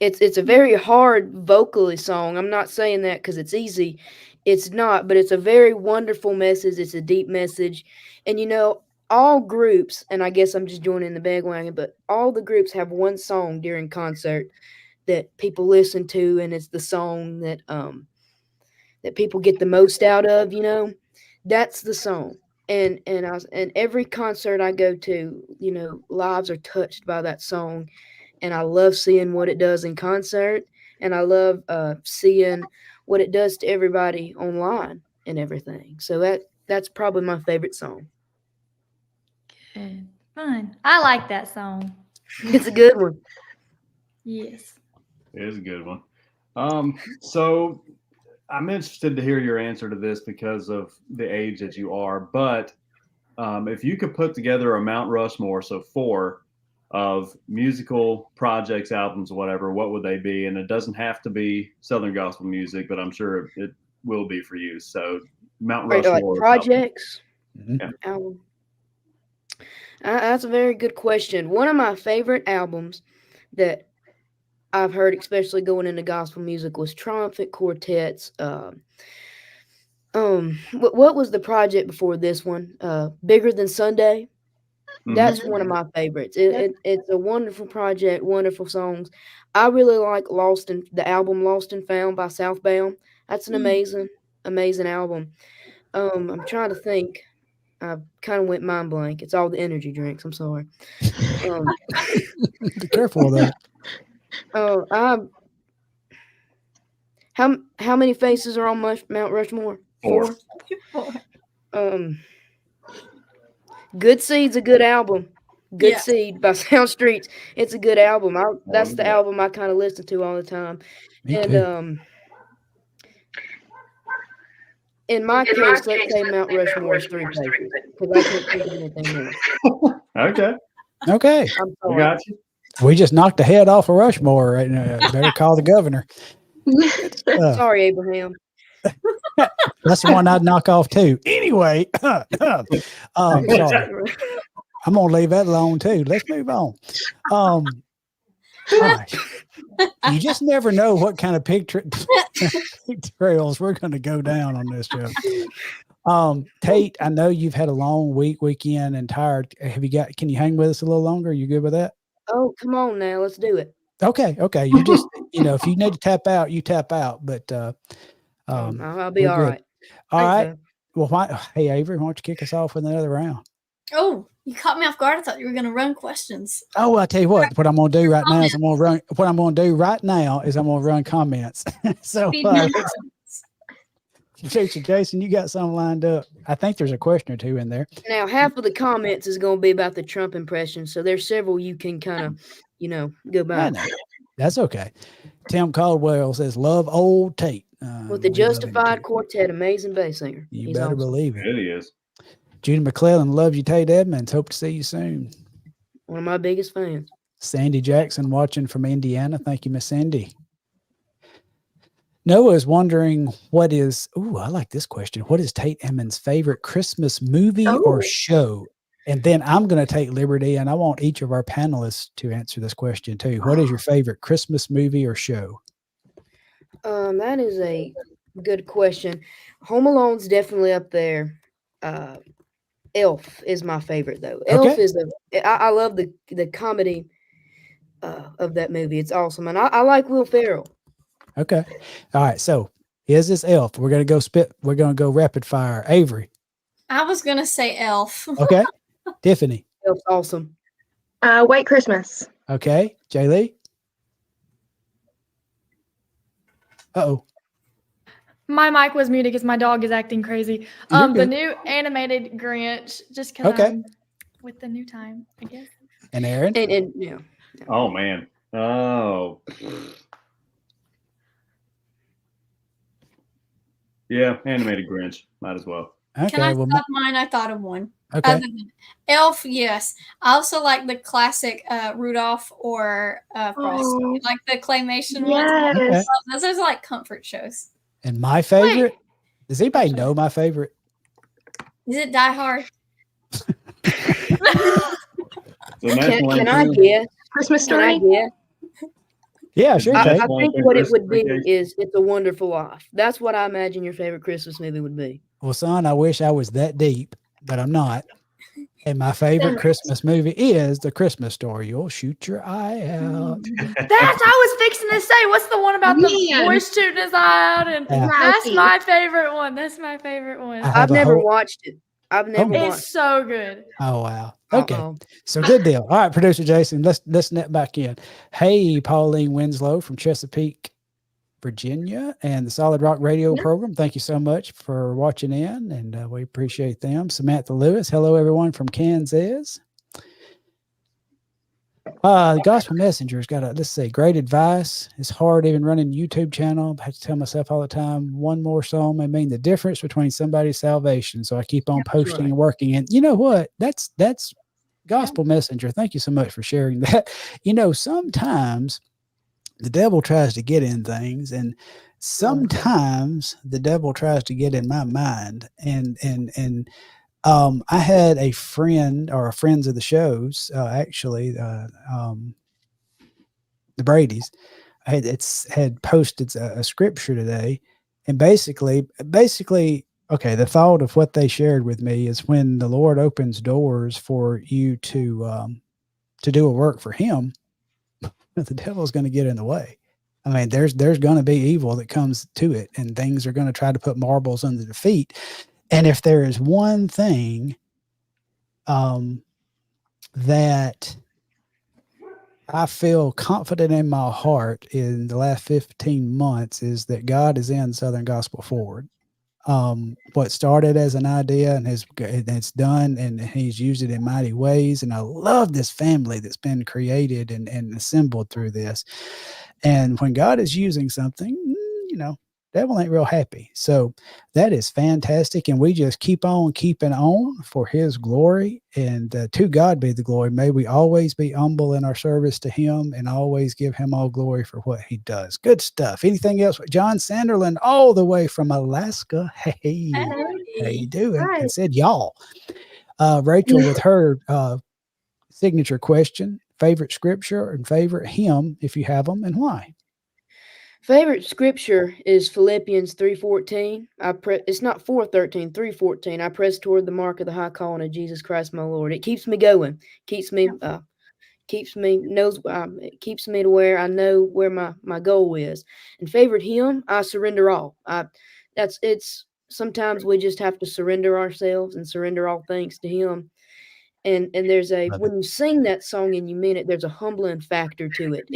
It's a very hard vocally song. I'm not saying that because it's easy. It's not, but it's a very wonderful message. It's a deep message. And all groups, and I guess I'm just joining the bandwagon, but all the groups have one song during concert that people listen to, and it's the song that that people get the most out of. That's the song. And every concert I go to, lives are touched by that song, and I love seeing what it does in concert, and I love seeing what it does to everybody online and everything. So that's probably my favorite song. Good. Fun. I like that song. It's a good one. Yes. It is a good one. So I'm interested to hear your answer to this because of the age that you are. But if you could put together a Mount Rushmore, so 4 of musical projects, albums, whatever, what would they be? And it doesn't have to be Southern gospel music, but I'm sure it will be for you. So Mount Right, Rushmore. like projects. Mhm. Album. That's a very good question. One of my favorite albums that I've heard, especially going into gospel music, was Triumphant Quartet's. What was the project before this one? Bigger Than Sunday. That's one of my favorites. It's a wonderful project, wonderful songs. I really like the album Lost and Found by Southbound. That's an amazing album. I'm trying to think. I kind of went mind blank. It's all the energy drinks. I'm sorry. Be careful of that. How many faces are on Mount Rushmore? 4. Good Seed's a good album. Good Seed by Sound Streets. It's a good album. That's the album I kind of listen to all the time. Me too. In my case, let's say Mount Rushmore is 3 faces, because I can't think of anything more. Okay. Okay. I'm We sorry. got you. We just knocked the head off of Rushmore right now. Better call the governor. Sorry, Abraham. That's the one I'd knock off too. Anyway, sorry. I'm gonna leave that alone too. Let's move on. Gosh, you just never know what kind of pig trails we're going to go down on this show. Tate, I know you've had a long weekend and tired. Can you hang with us a little longer? You good with that? Oh, come on now, let's do it. Okay. You just, if you need to tap out, you tap out. But I'll be all right. All Thanks, right. man. Well, hey Avery, why don't you kick us off with another round? Oh, you caught me off guard. I thought you were going to run questions. Oh, I'll tell you what I'm going to do right now is I'm going to run comments. So, Jason, you got something lined up. I think there's a question or two in there. Now, half of the comments is going to be about the Trump impression. So there's several you can kind of, go by. That's okay. Tim Caldwell says, love old Tate. With the Justified Quartet, amazing bass singer. He's better believe it. It is. Judy McClellan loves you, Tate Emmons. Hope to see you soon. One of my biggest fans. Sandy Jackson watching from Indiana. Thank you, Miss Sandy. Noah is wondering I like this question. What is Tate Emmons' favorite Christmas movie or show? And then I'm going to take liberty, and I want each of our panelists to answer this question too. What is your favorite Christmas movie or show? That is a good question. Home Alone's definitely up there. Elf is my favorite though. Elf Okay. is I love the comedy of that movie. It's awesome, and I like Will Ferrell. Okay. All right. So is this Elf? We're gonna go We're gonna go rapid fire. Avery. I was gonna say Elf. Okay. Tiffany. Elf's awesome. White Christmas. Okay. Jay Lee. Uh-oh. My mic was muted because my dog is acting crazy. You're The good. new animated Grinch, just because Okay. I'm with the new time, I guess. And Aaron. And yeah. Oh man. Oh. Yeah, animated Grinch. Might as well. Okay. Can I Well, stop mine? I thought of one. okay. Other than Elf, yes. I also like the classic Rudolph or Frosty, Oh. like the claymation ones. Yes. Those are like comfort shows. And my favorite. Does anybody know my favorite? Is it Die Hard? So National Can I Lampoon's- guess? Christmas Can I Story. guess? Yeah, sure, I Jay. think Lampoon's what it Christmas would be Vacation. is It's a Wonderful Life. That's what I imagine your favorite Christmas movie would be. Well, son, I wish I was that deep, but I'm not. And my favorite Damn it. Christmas movie is The Christmas Story. You'll shoot your eye out. That's I was fixing to say. What's the one about the Man. boy shooting his eye out? And Yeah. that's Ralphie. my favorite one. That's my favorite one. I have I've a never whole- watched it. I've never my. It's watched. so good. Oh wow. Okay. Uh-oh. So good deal. All right, producer Jason, let's net back in. Hey, Pauline Winslow from Chesapeake, Virginia, and the Solid Rock Radio program. Thank you so much for watching in, and we appreciate them. Samantha Lewis, hello everyone from Kansas. The Gospel Messenger's got let's see, great advice. It's hard even running a YouTube channel. I have to tell myself all the time, one more song may mean the difference between somebody's salvation. So I keep on posting right. and working. And you know what? That's Gospel Messenger. Thank you so much for sharing that. You know, sometimes the devil tries to get in things, and sometimes the devil tries to get in my mind. And I had a friend or friends of the shows, actually, the Brady's, had posted a scripture today, and basically, okay, the thought of what they shared with me is when the Lord opens doors for you to do a work for Him, the devil's going to get in the way. I mean, there's going to be evil that comes to it, and things are going to try to put marbles under the feet. And if there is one thing that I feel confident in my heart in the last 15 months is that God is in Southern Gospel Forward. What started as an idea and it's done, and He's used it in mighty ways. And I love this family that's been created and assembled through this. And when God is using something, you know, devil ain't real happy. So that is fantastic. And we just keep on keeping on for His glory, and to God be the glory. May we always be humble in our service to Him and always give Him all glory for what He does. Good stuff. Anything else? John Sanderland, all the way from Alaska. Hey, how you doing? Hi. And said y'all. Rachel with her signature question, favorite scripture and favorite hymn, if you have them, and why? Favorite scripture is Philippians 3:14. It's not 4:13, 3:14. I press toward the mark of the high calling of Jesus Christ my Lord. It keeps me going. Keeps me it keeps me to where I know where my goal is. And favorite hymn, I surrender all. It's sometimes we just have to surrender ourselves and surrender all things to Him. And there's when you sing that song and you mean it, there's a humbling factor to it.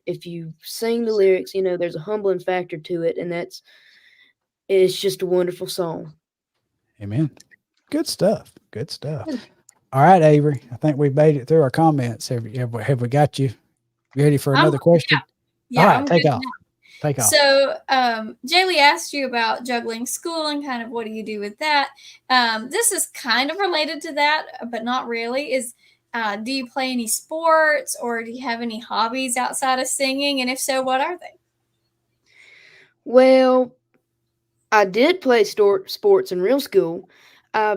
If you sing the lyrics, you know, there's a humbling factor to it, and it's just a wonderful song. Amen. Good stuff. Good stuff. All right, Avery, I think we've made it through our comments. Have we got you ready for another question? Yeah, All right, I'm take good off. now. Take off. So, Jaylee asked you about juggling school and kind of what do you do with that? This is kind of related to that, but not really. Do you play any sports, or do you have any hobbies outside of singing? And if so, what are they? Well, I did play sports in real school. I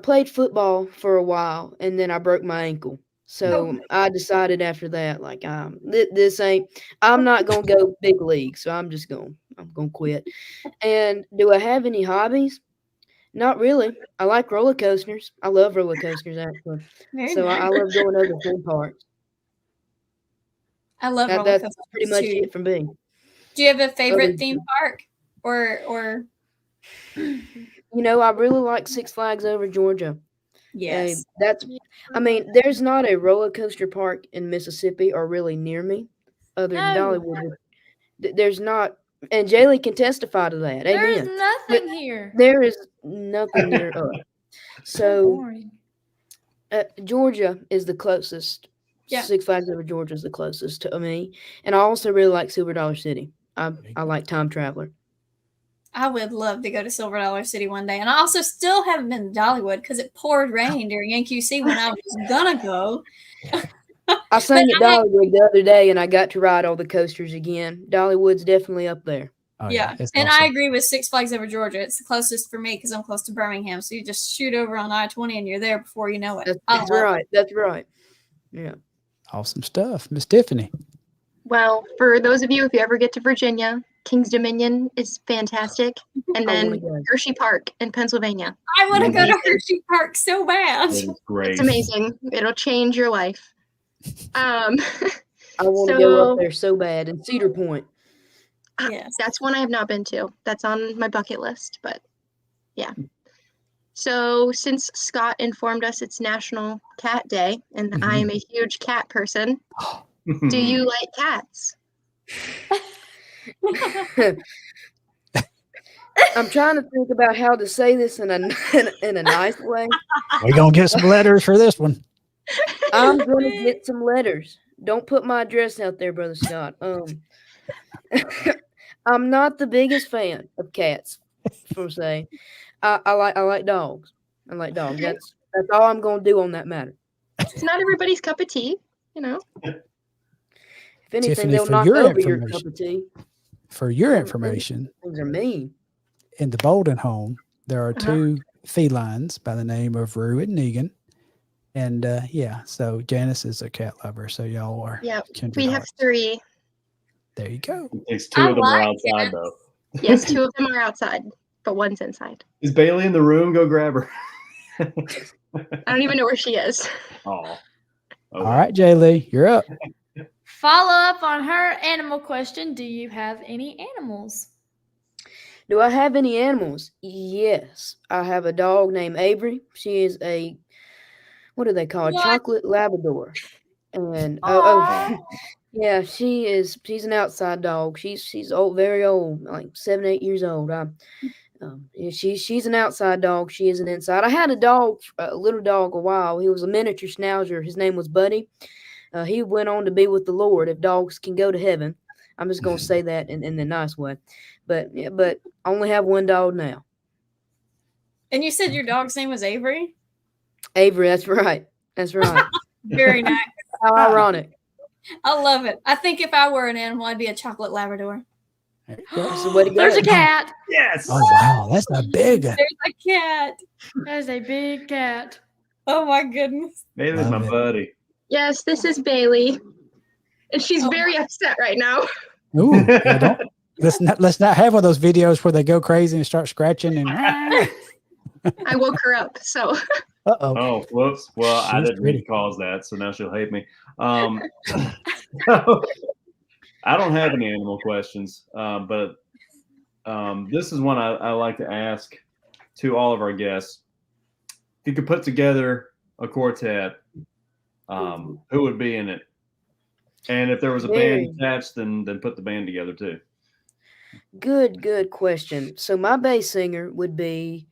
played football for a while, and then I broke my ankle. So I decided after that, like, this ain't. I'm not gonna go big league, so I'm gonna quit. And do I have any hobbies? Not really. I like roller coasters. I love roller coasters actually. Very So I nice. love going over theme parks. I love roller That's coasters pretty much too. it from me. Do you have a favorite Other- theme park? Or I really like Six Flags Over Georgia. yes. I mean, there's not a roller coaster park in Mississippi or really near me, other than No. Dollywood. There's not, and Jaylee can testify to that. There's Amen. nothing here. There is nothing near us. So Boring. Georgia is the closest. Yeah. Six Flags Over Georgia is the closest to me, and I also really like Silver Dollar City. I like Time Traveler. I would love to go to Silver Dollar City one day. And I also still haven't been to Dollywood because it poured rain during NQC when I was gonna go. I sang at But I- Dollywood the other day, and I got to ride all the coasters again. Dollywood's definitely up there. Oh, yeah. it's And awesome. I agree with Six Flags Over Georgia. It's the closest for me because I'm close to Birmingham. So you just shoot over on I-20 and you're there before you know it. That's right. That's right. Yeah. Awesome stuff. Miss Tiffany. Well, for those of you, if you ever get to Virginia, King's Dominion is fantastic. And I wanna then go. Hershey Park in Pennsylvania. I want to go to Amazing. Hershey Park so bad. It is great. It's amazing. It'll change your life. I want to go So- up there so bad. And Cedar Point. Yes. That's one I have not been to. That's on my bucket list, but yeah. So since Scott informed us it's National Cat Day, and I am a huge cat person, do you like cats? I'm trying to think about how to say this in a nice way. We're going to get some letters for this one. I'm gonna get some letters. Don't put my address out there, Brother Scott. I'm not the biggest fan of cats, per se. I like dogs. I like dogs. Okay. That's all I'm gonna do on that matter. It's not everybody's cup of tea, you know. If anything, Tiffany, they'll for knock your over your cup information- of tea. For your information, Things are mean. in the Bolden home, there are Uh-huh. two felines by the name of Rue and Negan. And so Janice is a cat lover. So y'all are Yeah, kindred we have hearts. 3. There you go. It's two I of them are like outside cats. though. Yes, 2 of them are outside, but one's inside. Is Bailey in the room? Go grab her. I don't even know where she is. Oh. All right, Jay Lee, you're up. Follow up on her animal question. Do you have any animals? Do I have any animals? Yes. I have a dog named Avery. She is a, what do they call it? What? Chocolate Labrador. And Aw. yeah, she's an outside dog. She's old, very old, like 7, 8 years old. She's an outside dog. She is an inside. I had a little dog a while. He was a miniature schnauzer. His name was Buddy. He went on to be with the Lord. If dogs can go to heaven, I'm just gonna say that in a nice way. But I only have one dog now. And you said your dog's name was Avery? Avery, that's right. That's right. Very nice. How ironic. I love it. I think if I were an animal, I'd be a chocolate Labrador. There you go. That's the way to go. There's a cat. Yes. Oh, wow. That's a big one. There's a cat. There's a big cat. Oh my goodness. Bailey's my Love it. buddy. Yes, this is Bailey. And she's Oh very upset right now. Ooh, yeah, don't, let's not have one of those videos where they go crazy and start scratching and I woke her up, so uh-oh. Oh, whoops. Well, I She's didn't pretty. mean to cause that, so now she'll hate me. I don't have any animal questions, but this is one I like to ask to all of our guests. If you could put together a quartet, who would be in it? And if there was a band attached, then put the band together too. Good question. So my bass singer would be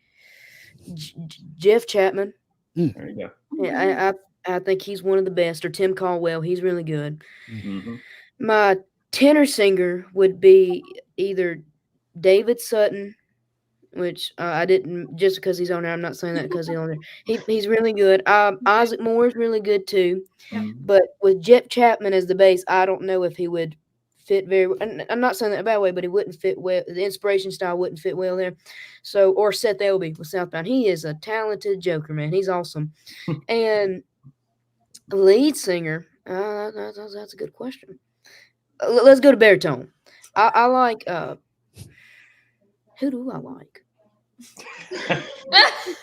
Jeff Chapman. There you go. Yeah, I think he's one of the best. Or Tim Caldwell. He's really good. Mm-hmm. My tenor singer would be either David Sutton, which I didn't, just because he's on there. I'm not saying that because he's on there. He's really good. Isaac Moore is really good too. But with Jeff Chapman as the bass, I don't know if he would fit very well. And I'm not saying that in a bad way, but he wouldn't fit well. The inspiration style wouldn't fit well there. So, or Seth Elby with Southbound. He is a talented joker, man. He's awesome. And Lead singer. That's a good question. Let's go to baritone. I like. Who do I like? That's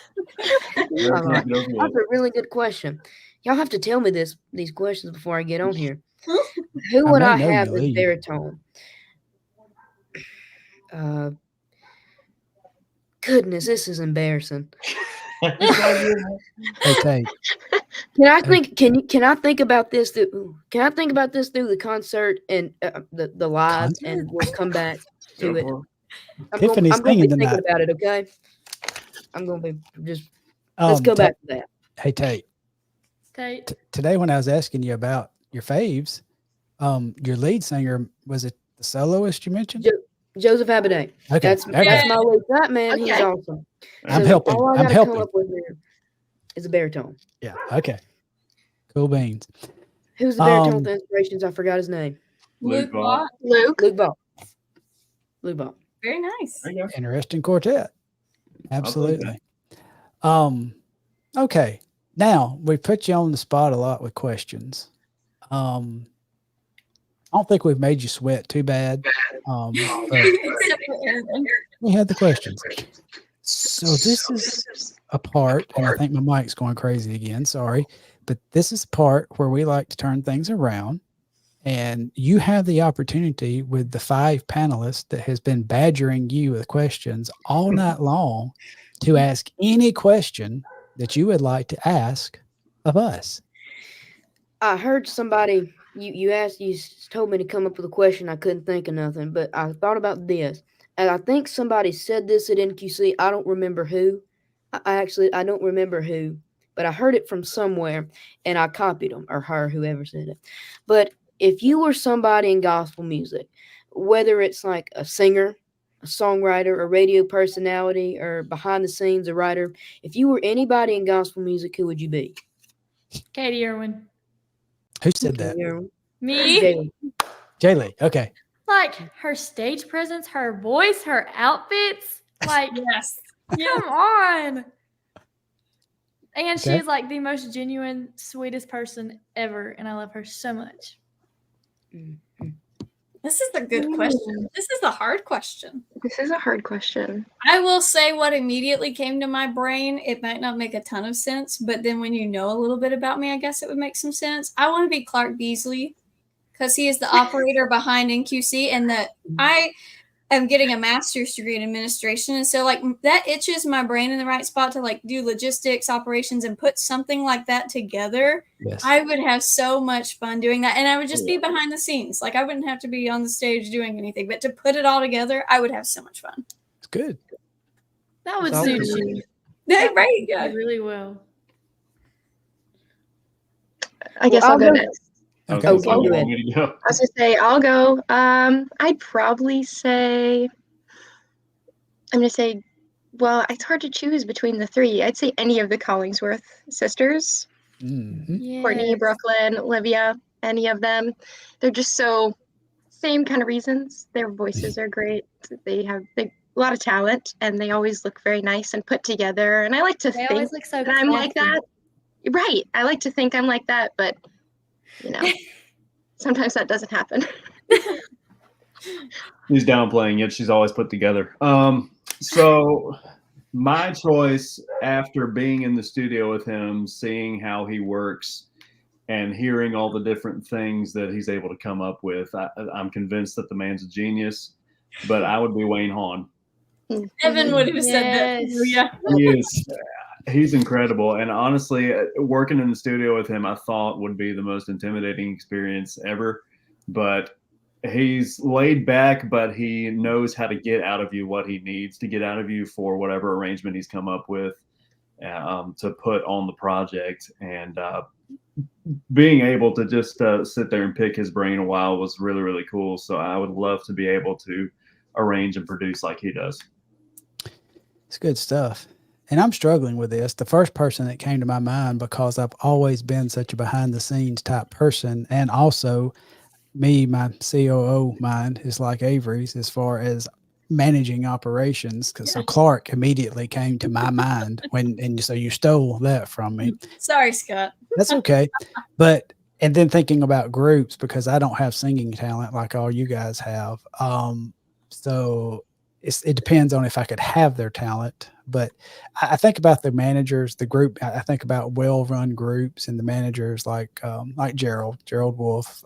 a really good question. Y'all have to tell me these questions before I get on here. Who would I have as baritone? Goodness, this is embarrassing. Hey, Tate. Can I think? Can I think about this? Can I think about this through the concert and the live, Concert? and we'll come back to it. Tiffany's I'm going to singing be thinking tonight. about it. Okay. I'm going to be just. Let's go back to that. Hey, Tate. Today, when I was asking you about your faves, your lead singer, was it the soloist you mentioned? Joseph Abiday. Okay. That's my lead. That man, he's awesome. I'm helping. All I I'm gotta helping. come up with here is a baritone. Yeah. Okay. Cool beans. Who's the baritone with the Inspirations? I forgot his name. Luke Bott. Luke. Luke Bott. Very nice. Interesting quartet. Absolutely. Okay. Now we put you on the spot a lot with questions. I don't think we've made you sweat too bad. But we had the questions. So this is a part, and I think my mic's going crazy again. Sorry. But this is the part where we like to turn things around. And you have the opportunity with the 5 panelists that has been badgering you with questions all night long to ask any question that you would like to ask of us. I heard somebody, you told me to come up with a question. I couldn't think of nothing, but I thought about this. And I think somebody said this at NQC. I don't remember who. I don't remember who, but I heard it from somewhere and I copied them, or her, whoever said it. But if you were somebody in gospel music, whether it's like a singer, a songwriter, a radio personality, or behind the scenes, a writer, if you were anybody in gospel music, who would you be? Katie Irwin. Who said that? Me. Jaylee. Okay. Like her stage presence, her voice, her outfits. Like, Yes. come on. And she's like the most genuine, sweetest person ever. And I love her so much. This is a good question. This is a hard question. This is a hard question. I will say what immediately came to my brain. It might not make a ton of sense, but then when you know a little bit about me, I guess it would make some sense. I want to be Clark Beasley because he is the operator behind NQC, and that I am getting a master's degree in administration. And so like that itches my brain in the right spot to like do logistics, operations, and put something like that together. Yes. I would have so much fun doing that. And I would just be behind the scenes. Like I wouldn't have to be on the stage doing anything, but to put it all together, I would have so much fun. It's good. That would suit you. Yeah, right. Yeah. It really will. I guess I'll go next. Okay. I was gonna say I'll go. I'd probably say well, it's hard to choose between the 3. I'd say any of the Collingsworth sisters. Mm-hmm. Yes. Courtney, Brooklyn, Olivia, any of them. They're just so same kind of reasons. Their voices are great. They have a lot of talent, and they always look very nice and put together. And I like to think always look so that I'm like that. Right. I like to think I'm like that, but sometimes that doesn't happen. He's downplaying it. She's always put together. So my choice, after being in the studio with him, seeing how he works and hearing all the different things that he's able to come up with, I'm convinced that the man's a genius, but I would be Wayne Hawn. Evan would have said that. Yeah. He is. He's incredible. And honestly, working in the studio with him, I thought would be the most intimidating experience ever. But he's laid back, but he knows how to get out of you what he needs to get out of you for whatever arrangement he's come up with to put on the project. And being able to just sit there and pick his brain a while was really, really cool. So I would love to be able to arrange and produce like he does. It's good stuff. And I'm struggling with this. The first person that came to my mind, because I've always been such a behind the scenes type person. And also my COO mind is like Avery's as far as managing operations. So Clark immediately came to my mind so you stole that from me. Sorry, Scott. That's okay. And then thinking about groups, because I don't have singing talent like all you guys have. So it depends on if I could have their talent. But I think about the managers, the group. I think about well-run groups and the managers like Gerald Wolf,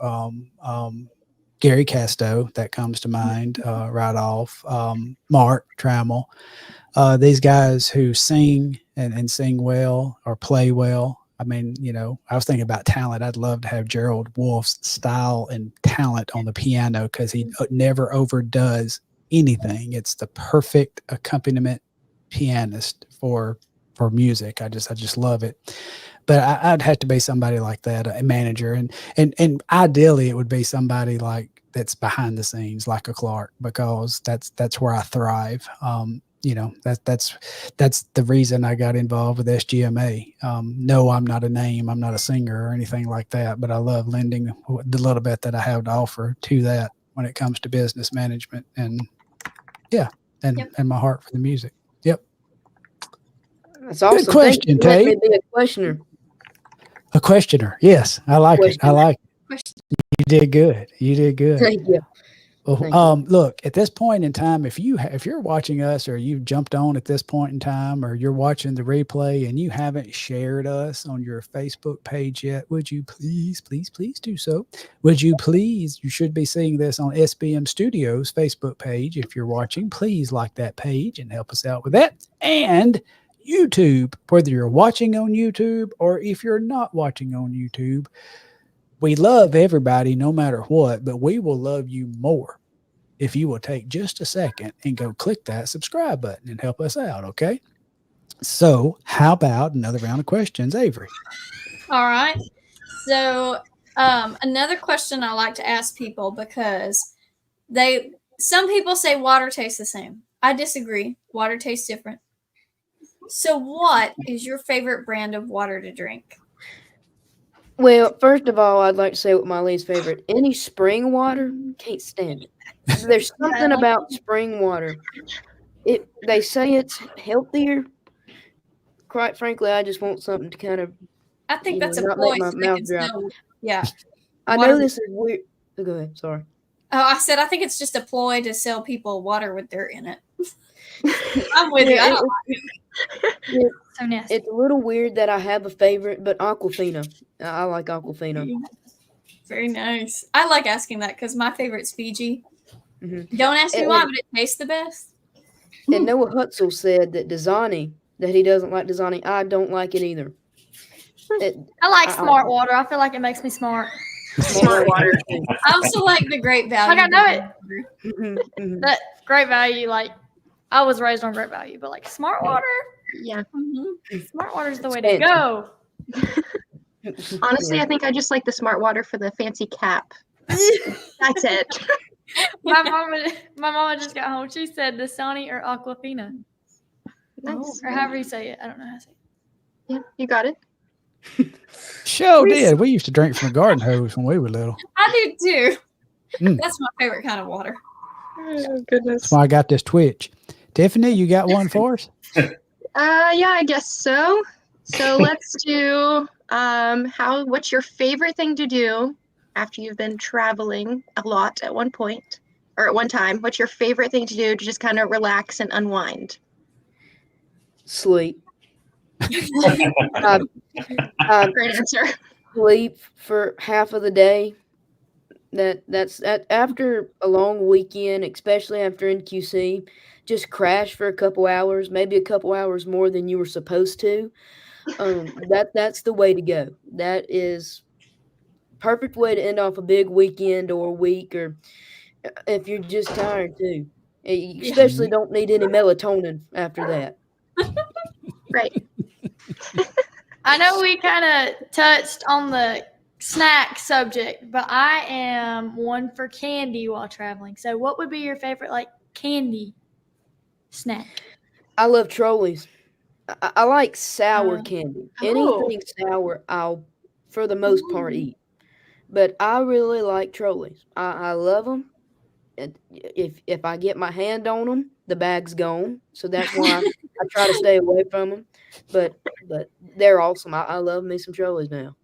Gary Casto, that comes to mind right off. Mark Trammell. These guys who sing and sing well or play well. I mean, I was thinking about talent. I'd love to have Gerald Wolf's style and talent on the piano, because he never overdoes anything. It's the perfect accompaniment pianist for music. I just love it. But I'd have to be somebody like that, a manager, and ideally it would be somebody like that's behind the scenes, like a Clark, because that's where I thrive. That's the reason I got involved with SGMA. No, I'm not a name, I'm not a singer or anything like that, but I love lending the little bit that I have to offer to that when it comes to business management and my heart for the music. Yep. That's awesome. Good question, Thank you for letting Tate. me be a questioner. A questioner. Yes, I like it. I like it. You did good. Thank you. Well, look, at this point in time, if you're watching us, or you've jumped on at this point in time, or you're watching the replay and you haven't shared us on your Facebook page yet, would you please do so? You should be seeing this on SBM Studios Facebook page. If you're watching, please like that page and help us out with that. And YouTube, whether you're watching on YouTube or if you're not watching on YouTube, we love everybody no matter what, but we will love you more if you will take just a second and go click that subscribe button and help us out, okay? So how about another round of questions, Avery? All right. So another question I like to ask people, because some people say water tastes the same. I disagree. Water tastes different. So what is your favorite brand of water to drink? Well, first of all, I'd like to say what my least favorite. Any spring water, can't stand it. There's something about spring water. They say it's healthier. Quite frankly, I just want something to kind of, I think that's a not ploy make my so they mouth can dry. smell. Yeah. I know this is weird. Oh, go ahead. Sorry. Oh, I said I think it's just a ploy to sell people water with dirt in it. I'm with you. I don't like it. So nasty. It's a little weird that I have a favorite, but Aquafina. I like Aquafina. Very nice. I like asking that because my favorite's Fiji. Mm-hmm. Don't ask me why, but it tastes the best. And Noah Hutzel said that he doesn't like Dasani. I don't like it either. I like smart water. I feel like it makes me smart. Smart water. I also like the Great Value. Like, I know it. Mm-hmm, mm-hmm. That Great Value, like, I was raised on Great Value, but like smart water, Yeah. smart water is the way to go. Honestly, I think I just like the smart water for the fancy cap. That's it. My mama just got home. She said Dasani or Aquafina. Nice. Or however you say it. I don't know how to say it. Yeah, you got it. Sure did. We used to drink from a garden hose when we were little. I do too. Mm. That's my favorite kind of water. Oh, goodness. That's why I got this Twitch. Tiffany, you got one for us? Yeah, I guess so. So let's do what's your favorite thing to do after you've been traveling a lot at one point or at one time? What's your favorite thing to do to just kind of relax and unwind? Sleep. Great answer. Sleep for half of the day. That's after a long weekend, especially after NQC, just crash for a couple hours, maybe a couple hours more than you were supposed to. That's the way to go. That is perfect way to end off a big weekend or a week, or if you're just tired too. You especially don't need any melatonin after that. Right. I know we kind of touched on the snack subject, but I am one for candy while traveling. So what would be your favorite like candy snack? I love Trolleys. I like sour candy. Anything sour, I'll, for the most part, eat. But I really like Trolleys. I love them. if I get my hand on them, the bag's gone. So that's why I try to stay away from them. But they're awesome. I love me some trolleys now.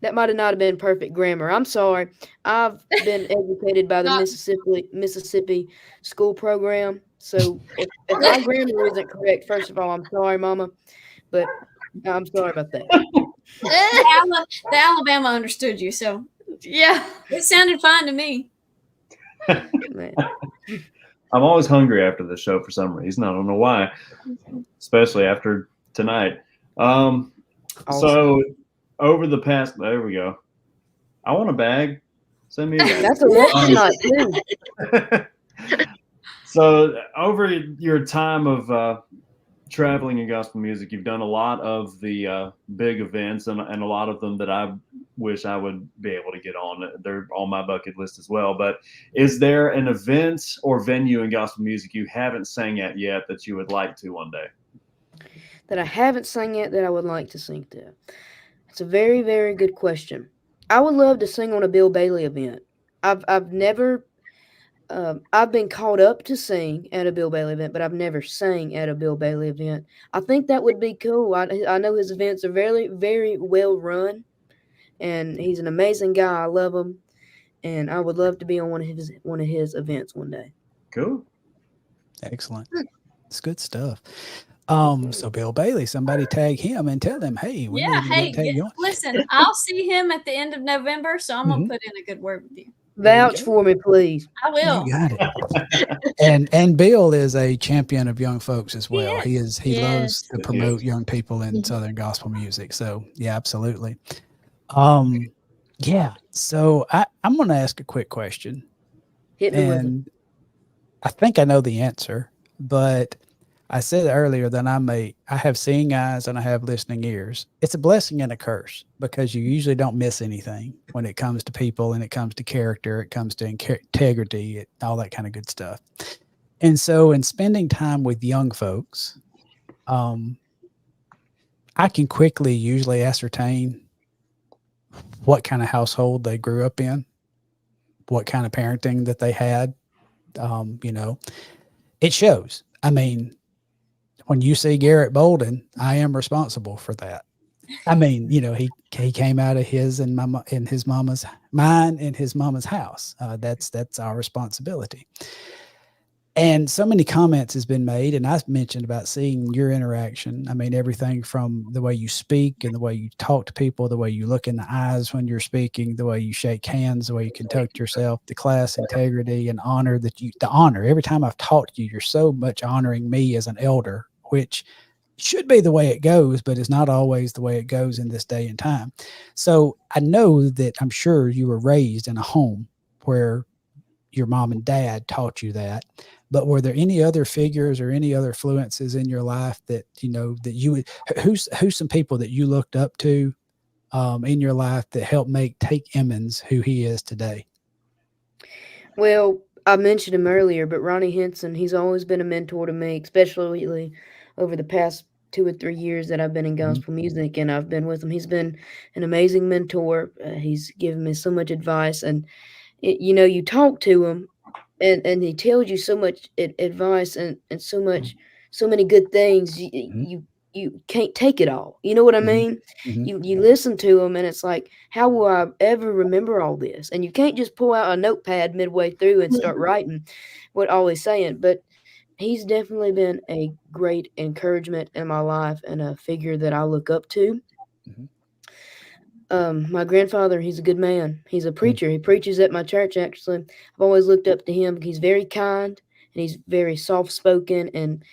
That might have not been perfect grammar. I'm sorry. I've been educated by the Mississippi school program. So if my grammar isn't correct, first of all, I'm sorry, Mama. But I'm sorry about that. The Alabama understood you, so Yeah. it sounded fine to me. Man. I'm always hungry after the show for some reason. I don't know why, especially after tonight. So over the past, there we go. I want a bag. Send me a bag. That's election night too. So over your time of traveling in gospel music, you've done a lot of the big events, and a lot of them that I wish I would be able to get on. They're on my bucket list as well. But is there an event or venue in gospel music you haven't sang at yet that you would like to one day? That I haven't sang yet that I would like to sing to? It's a very, very good question. I would love to sing on a Bill Bailey event. I've never I've been called up to sing at a Bill Bailey event, but I've never sang at a Bill Bailey event. I think that would be cool. I know his events are very, very well run, and he's an amazing guy. I love him, and I would love to be on one of his events one day. Cool. Excellent. It's good stuff. So Bill Bailey, somebody tag him and tell him, hey, we need to tag you on. Listen, I'll see him at the end of November, so I'm gonna put in a good word with you. Vouch for me, please. I will. You got it. and Bill is a champion of young folks as well. He loves to promote young people in Southern gospel music. So yeah, absolutely. Yeah. So I'm going to ask a quick question. Hit me with it. I think I know the answer, but I said earlier that I have seeing eyes and I have listening ears. It's a blessing and a curse because you usually don't miss anything when it comes to people and it comes to character, it comes to integrity, all that kind of good stuff. And so in spending time with young folks, I can quickly usually ascertain what kind of household they grew up in, what kind of parenting that they had. It shows. I mean, when you see Garrett Bolden, I am responsible for that. I mean, he came out of his and his mama's house. That's our responsibility. And so many comments has been made, and I've mentioned about seeing your interaction. I mean, everything from the way you speak and the way you talk to people, the way you look in the eyes when you're speaking, the way you shake hands, the way you conduct yourself, the class integrity and honor the honor. Every time I've talked to you, you're so much honoring me as an elder, which should be the way it goes, but it's not always the way it goes in this day and time. So I know that I'm sure you were raised in a home where your mom and dad taught you that. But were there any other figures or any other influences in your life that, that you would, who's some people that you looked up to in your life that helped make Tate Emmons who he is today? Well, I mentioned him earlier, but Ronnie Henson, he's always been a mentor to me, especially over the past 2 or 3 years that I've been in gospel music and I've been with him. He's been an amazing mentor. He's given me so much advice, and you talk to him and he tells you so much advice and so many good things. You can't take it all. You know what I mean? You listen to him and it's like, how will I ever remember all this? And you can't just pull out a notepad midway through and start writing what all he's saying. But he's definitely been a great encouragement in my life and a figure that I look up to. My grandfather, he's a good man. He's a preacher. He preaches at my church, actually. I've always looked up to him. He's very kind and he's very soft-spoken and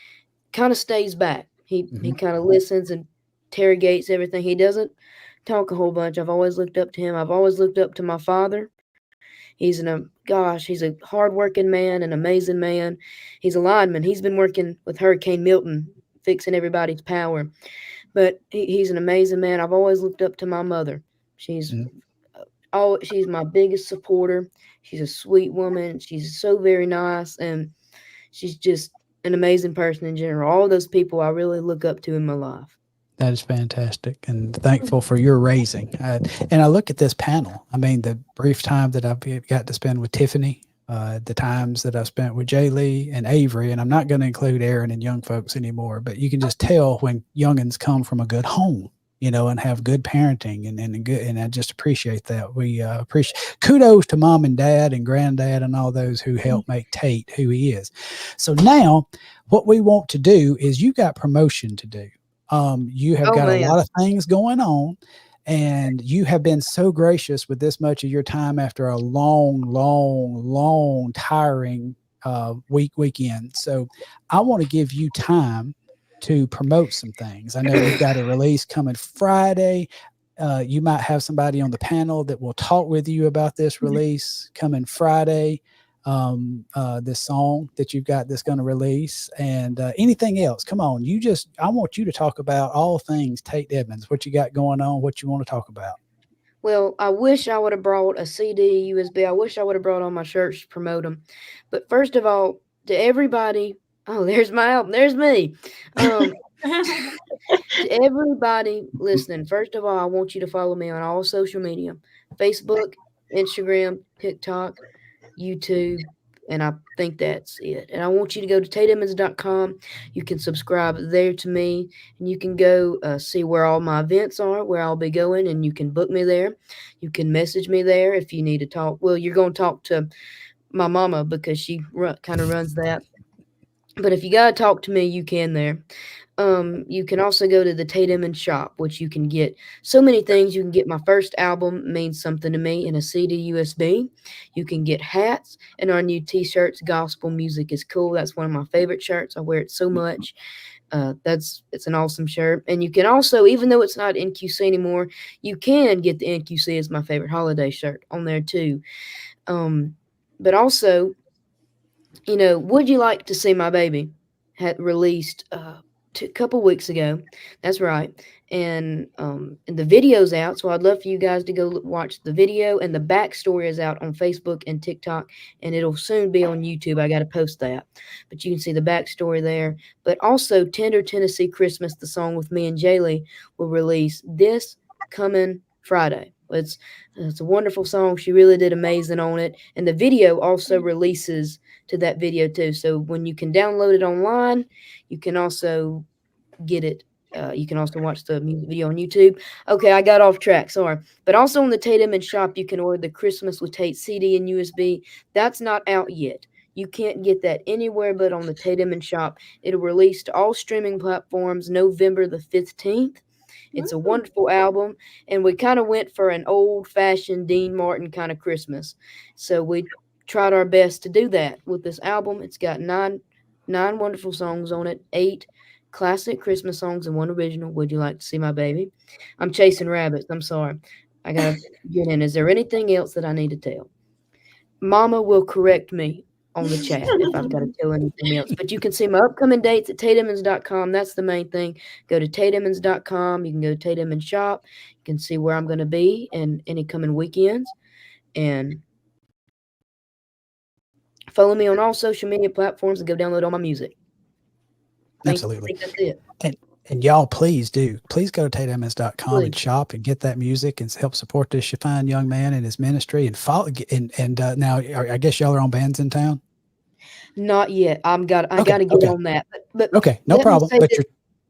kind of stays back. He kind of listens and interrogates everything. He doesn't talk a whole bunch. I've always looked up to him. I've always looked up to my father. He's he's a hardworking man, an amazing man. He's a lineman. He's been working with Hurricane Milton, fixing everybody's power. But he's an amazing man. I've always looked up to my mother. She's my biggest supporter. She's a sweet woman. She's so very nice, and she's just an amazing person in general. All those people I really look up to in my life. That is fantastic, and thankful for your raising. And I look at this panel. I mean, the brief time that I've got to spend with Tiffany, the times that I've spent with Jay Lee and Avery, and I'm not going to include Aaron and young folks anymore, but you can just tell when youngins come from a good home, you know, and have good parenting and good, and I just appreciate that. We appreciate, kudos to mom and dad and granddad and all those who helped make Tate who he is. So now what we want to do is you got promotion to do. You have got a lot of things going on, and you have been so gracious with this much of your time after a long, tiring weekend. So I want to give you time to promote some things. I know you've got a release coming Friday. You might have somebody on the panel that will talk with you about this release coming Friday. This song that you've got that's going to release, and anything else. Come on, I want you to talk about all things Tate Emmons, what you got going on, what you want to talk about. Well, I wish I would have brought a CD, USB. I wish I would have brought on my shirts to promote them. But first of all, to everybody, there's my album. There's me. To everybody listening, first of all, I want you to follow me on all social media, Facebook, Instagram, TikTok, YouTube, and I think that's it. And I want you to go to tateemmons.com. You can subscribe there to me, and you can go see where all my events are, where I'll be going, and you can book me there. You can message me there if you need to talk. Well, you're going to talk to my mama because she kind of runs that. But if you got to talk to me, you can there. You can also go to the Tate Emmons shop, which you can get so many things. You can get my first album, Means Something to Me, in a CD USB. You can get hats and our new t-shirts. Gospel Music is Cool. That's one of my favorite shirts. I wear it so much. It's an awesome shirt. And you can also, even though it's not NQC anymore, you can get the NQC as my favorite holiday shirt on there too. But also, you know, Would You Like to See My Baby had released a couple weeks ago. That's right. And the video's out, so I'd love for you guys to go watch the video. And the backstory is out on Facebook and TikTok, and it'll soon be on YouTube. I got to post that, but you can see the backstory there. But also, Tender Tennessee Christmas, the song with me and Jaylee, will release this coming Friday. It's a wonderful song. She really did amazing on it, and the video also releases to that video too. So when you can download it online, you can also get it. You can also watch the music video on YouTube. Okay, I got off track. Sorry. But also on the Tate Emmons shop, you can order the Christmas with Tate CD and USB. That's not out yet. You can't get that anywhere but on the Tate Emmons shop. It'll release to all streaming platforms November the 15th. It's a wonderful album, and we kind of went for an old-fashioned Dean Martin kind of Christmas. So we tried our best to do that with this album. It's got nine wonderful songs on it, 8 classic Christmas songs and 1 original, Would You Like to See My Baby? I'm chasing rabbits. I'm sorry. I got to get in. Is there anything else that I need to tell? Mama will correct me on the chat if I've got to tell anything else. But you can see my upcoming dates at tateemmons.com. That's the main thing. Go to tateemmons.com. You can go to Tate Emmons shop. You can see where I'm going to be and any coming weekends. And follow me on all social media platforms and go download all my music. Absolutely. I think that's it. And y'all, please go to tateemmons.com and shop and get that music and help support this fine young man and his ministry and follow. And now I guess y'all are on bands in town. Not yet. I got to get on that. But okay, no problem. But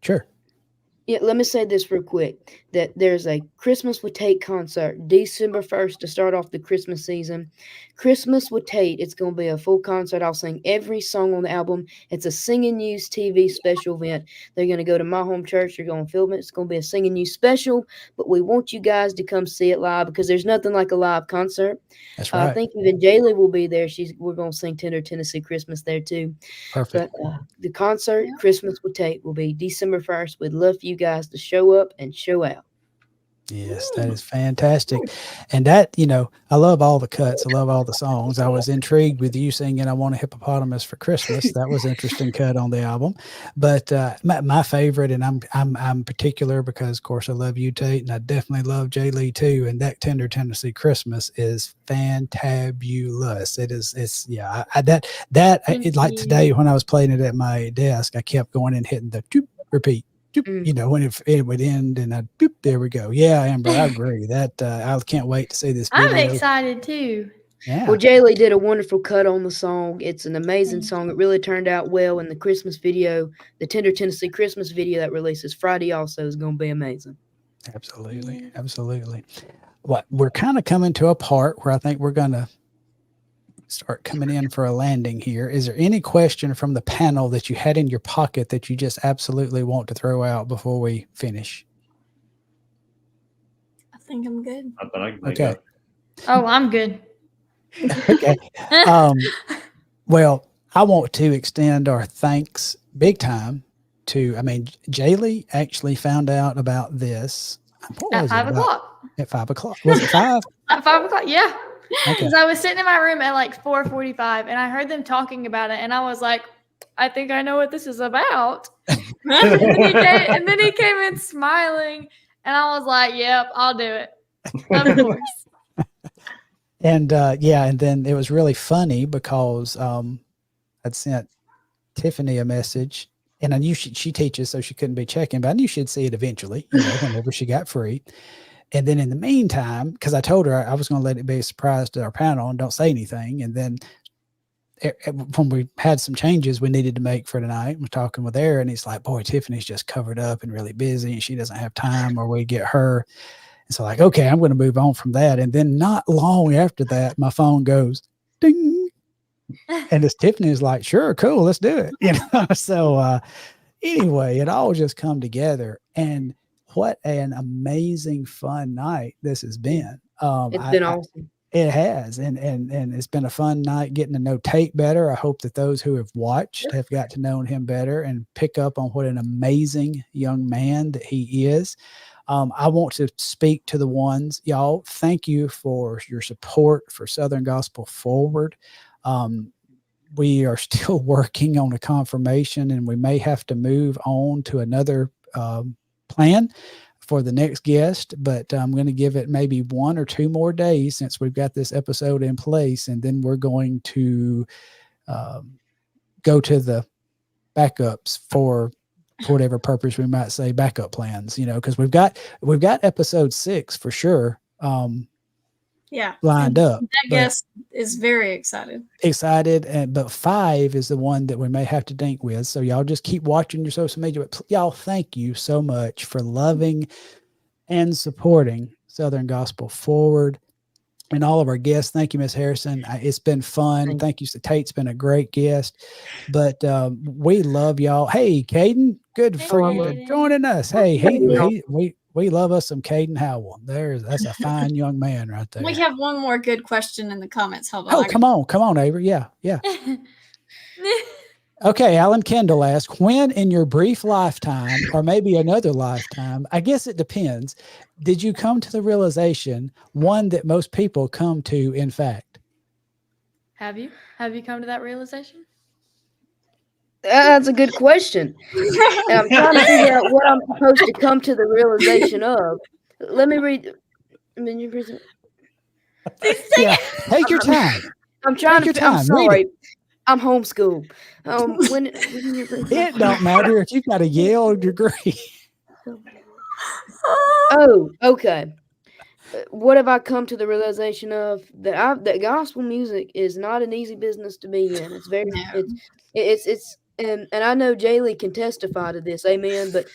sure. Yeah, let me say this real quick, that there's a Christmas with Tate concert December 1st to start off the Christmas season. Christmas with Tate, it's going to be a full concert. I'll sing every song on the album. It's a Sing and Use TV special event. They're going to go to my home church. They're going to film it. It's going to be a Sing and Use special, but we want you guys to come see it live because there's nothing like a live concert. That's right. I think even Jaylee will be there. We're going to sing Tender Tennessee Christmas there too. Perfect. But the concert, Christmas with Tate, will be December 1st. We'd love for you guys to show up and show out. Yes, that is fantastic. And that, you know, I love all the cuts. I love all the songs. I was intrigued with you singing I Want a Hippopotamus for Christmas. That was an interesting cut on the album. But my favorite, and I'm particular because, of course, I love you, Tate, and I definitely love Jay Lee too. And that Tender Tennessee Christmas is fantabulous. Like today when I was playing it at my desk, I kept going and hitting the repeat. when it would end and I'd boop, there we go. Yeah, Amber, I agree that I can't wait to see this video. I'm excited too. Yeah. Well, Jaylee did a wonderful cut on the song. It's an amazing song. It really turned out well. And the Christmas video, the Tender Tennessee Christmas video that releases Friday also is going to be amazing. Absolutely. Absolutely. Well, we're kind of coming to a part where I think we're going to start coming in for a landing here. Is there any question from the panel that you had in your pocket that you just absolutely want to throw out before we finish? I think I'm good. Okay. Oh, I'm good. Okay. Well, I want to extend our thanks big time to, Jaylee actually found out about this. At 5 o'clock. At 5 o'clock. Was it 5? At 5 o'clock, yeah. Okay. Because I was sitting in my room at like 4:45 and I heard them talking about it and I was like, I think I know what this is about. and then he came in smiling and I was like, yep, I'll do it. Of course. And and then it was really funny because I'd sent Tiffany a message and I knew she teaches, so she couldn't be checking, but I knew she'd see it eventually, whenever she got free. And then in the meantime, because I told her I was going to let it be a surprise to our panel and don't say anything. And then when we had some changes we needed to make for tonight, we're talking with Aaron, and he's like, boy, Tiffany's just covered up and really busy and she doesn't have time, or we get her. And so okay, I'm going to move on from that. And then not long after that, my phone goes ding. And it's Tiffany is like, sure, cool, let's do it. So anyway, it all just come together. And what an amazing fun night this has been. It's been awesome. It has. And it's been a fun night getting to know Tate better. I hope that those who have watched have got to know him better and pick up on what an amazing young man that he is. I want to speak to the ones, y'all. Thank you for your support for Southern Gospel Forward. We are still working on a confirmation and we may have to move on to another plan for the next guest, but I'm going to give it maybe 1 or 2 more days since we've got this episode in place. And then we're going to go to the backups for whatever purpose we might say, backup plans, because we've got episode 6 for sure. Lined up. That guest is very excited. But 5 is the one that we may have to dink with. So y'all just keep watching your social media. But y'all, thank you so much for loving and supporting Southern Gospel Forward and all of our guests. Thank you, Miss Harrison. It's been fun. Thank you. Tate's been a great guest. But we love y'all. Hey, Caden, good for you to joining us. Hey, we love us some Caden Howell. That's a fine young man right there. We have one more good question in the comments. Hold on. Oh, come on, Avery. Yeah. Okay, Alan Kendall asked, when in your brief lifetime, or maybe another lifetime, I guess it depends, did you come to the realization, one that most people come to, in fact? Have you come to that realization? That's a good question. And I'm trying to figure out what I'm supposed to come to the realization of. Let me read. Yeah, take your time. I'm trying to. I'm sorry. I'm homeschooled. When it don't matter if you got a Yale degree. Oh, okay. What have I come to the realization of? That gospel music is not an easy business to be in. It's very. It's. And I know Jaylee can testify to this, amen. But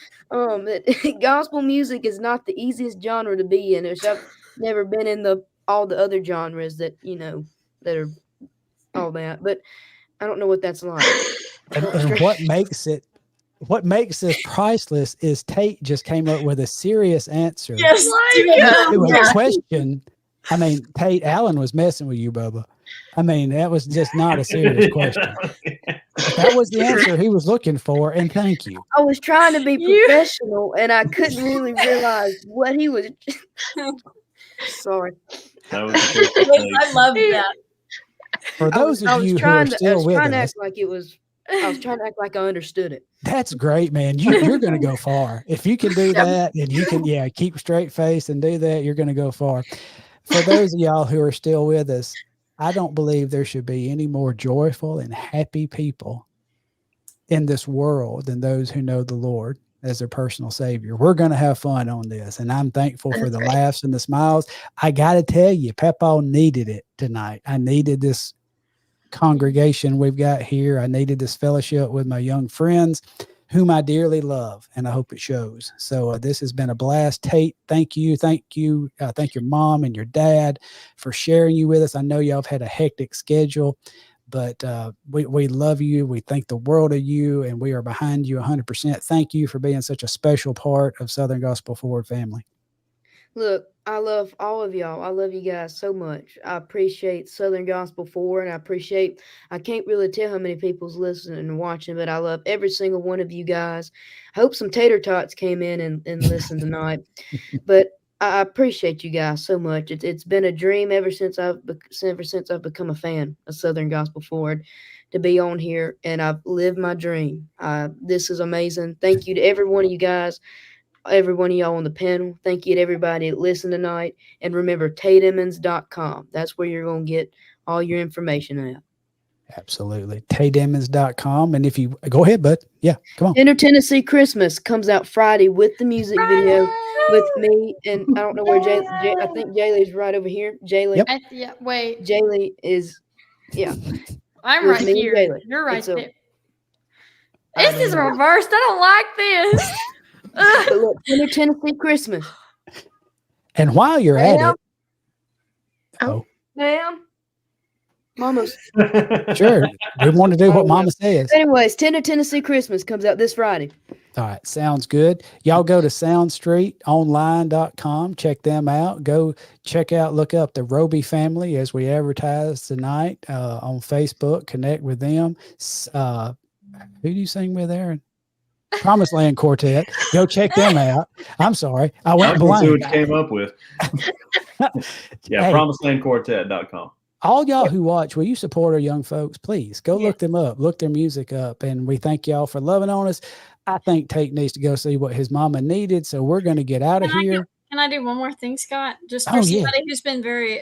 gospel music is not the easiest genre to be in. I've never been in all the other genres that that are all that. But I don't know what that's like. And what makes this priceless is Tate just came up with a serious answer. Yes, to a question. Tate, Allen was messing with you, Bubba. That was just not a serious question. That was the answer he was looking for, and thank you. I was trying to be professional, and I couldn't really realize what he was. Sorry. I love that. For those of you who are still with us, I was trying to act like I understood it. That's great, man. You're going to go far. If you can do that, and you can, keep a straight face and do that, you're going to go far. For those of y'all who are still with us, I don't believe there should be any more joyful and happy people in this world than those who know the Lord. as their personal savior. We're going to have fun on this. And I'm thankful for That's the great. laughs and the smiles. I got to tell you, Pepaw needed it tonight. I needed this congregation we've got here. I needed this fellowship with my young friends whom I dearly love, and I hope it shows. So this has been a blast. Tate, thank you. Thank your mom and your dad for sharing you with us. I know y'all have had a hectic schedule, but we love you. We think the world of you, and we are behind you 100%. Thank you for being such a special part of Southern Gospel Forward family. Look, I love all of y'all. I love you guys so much. I appreciate Southern Gospel Forward. I can't really tell how many people's listening and watching, but I love every single one of you guys. I hope some tater tots came in and listened tonight. But I appreciate you guys so much. It's been a dream ever since I've become a fan of Southern Gospel Forward to be on here, and I've lived my dream. This is amazing. Thank you to every one of you guys. Every one of y'all on the panel. Thank you to everybody that listened tonight. And remember, TateEmmons.com. That's where you're going to get all your information at. Absolutely. TateEmmons.com. And if you go ahead, bud. Yeah, come on. Inner Tennessee Christmas comes out Friday with the music video with me. And I don't know where I think Jaylee's right over here. Jaylee. Yeah, wait. Jaylee is, I'm with right me and here. Jaylee. You're right So, there. This is reversed. I don't like this. But look, Inner Tennessee Christmas. And while you're at it, Ma'am. Mama's. sure. We want to do what Mama says. Anyways, Tennessee Christmas comes out this Friday. All right. Sounds good. Y'all go to soundstreetonline.com. Check them out. Go check out, look up the Roby family as we advertise tonight on Facebook. Connect with them. Who do you sing with, Aaron? Promised Land Quartet. Go check them out. I'm sorry. I went See blind. what you came up with. Yeah, Hey. promiselandquartet.com. All y'all who watch, will you support our young folks? Please go look them up, look their music up. And we thank y'all for loving on us. I think Tate needs to go see what his mama needed. So we're going to get out of here. Can I do one more thing, Scott? Just for somebody who's been very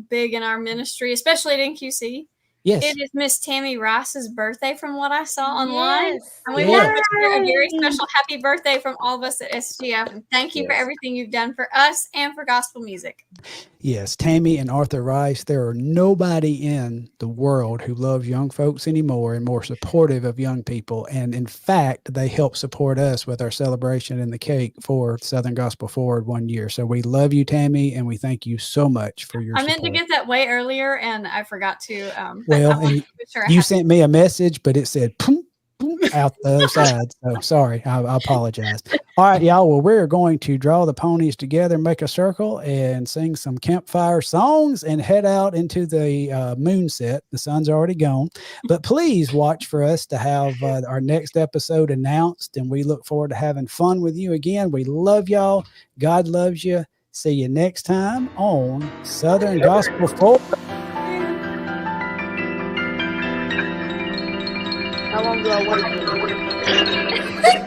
big in our ministry, especially at NQC. Yes. It is Miss Tammy Rice's birthday from what I saw online. Yes. And we want to wish her a very special happy birthday from all of us at SGF. And thank you for everything you've done for us and for gospel music. Yes, Tammy and Arthur Rice, there are nobody in the world who loves young folks anymore and more supportive of young people. And in fact, they help support us with our celebration and the cake for Southern Gospel Forward 1 year. So we love you, Tammy, and we thank you so much for your support. I meant to get that way earlier, and I forgot to. Well, and you sent me a message, but it said boom, boom, out the other side. So sorry, I apologize. All right, y'all. Well, we're going to draw the ponies together, make a circle, and sing some campfire songs and head out into the moon set. The sun's already gone. But please watch for us to have our next episode announced, and we look forward to having fun with you again. We love y'all. God loves you. See you next time on Southern Gospel Forward. How long do I wait?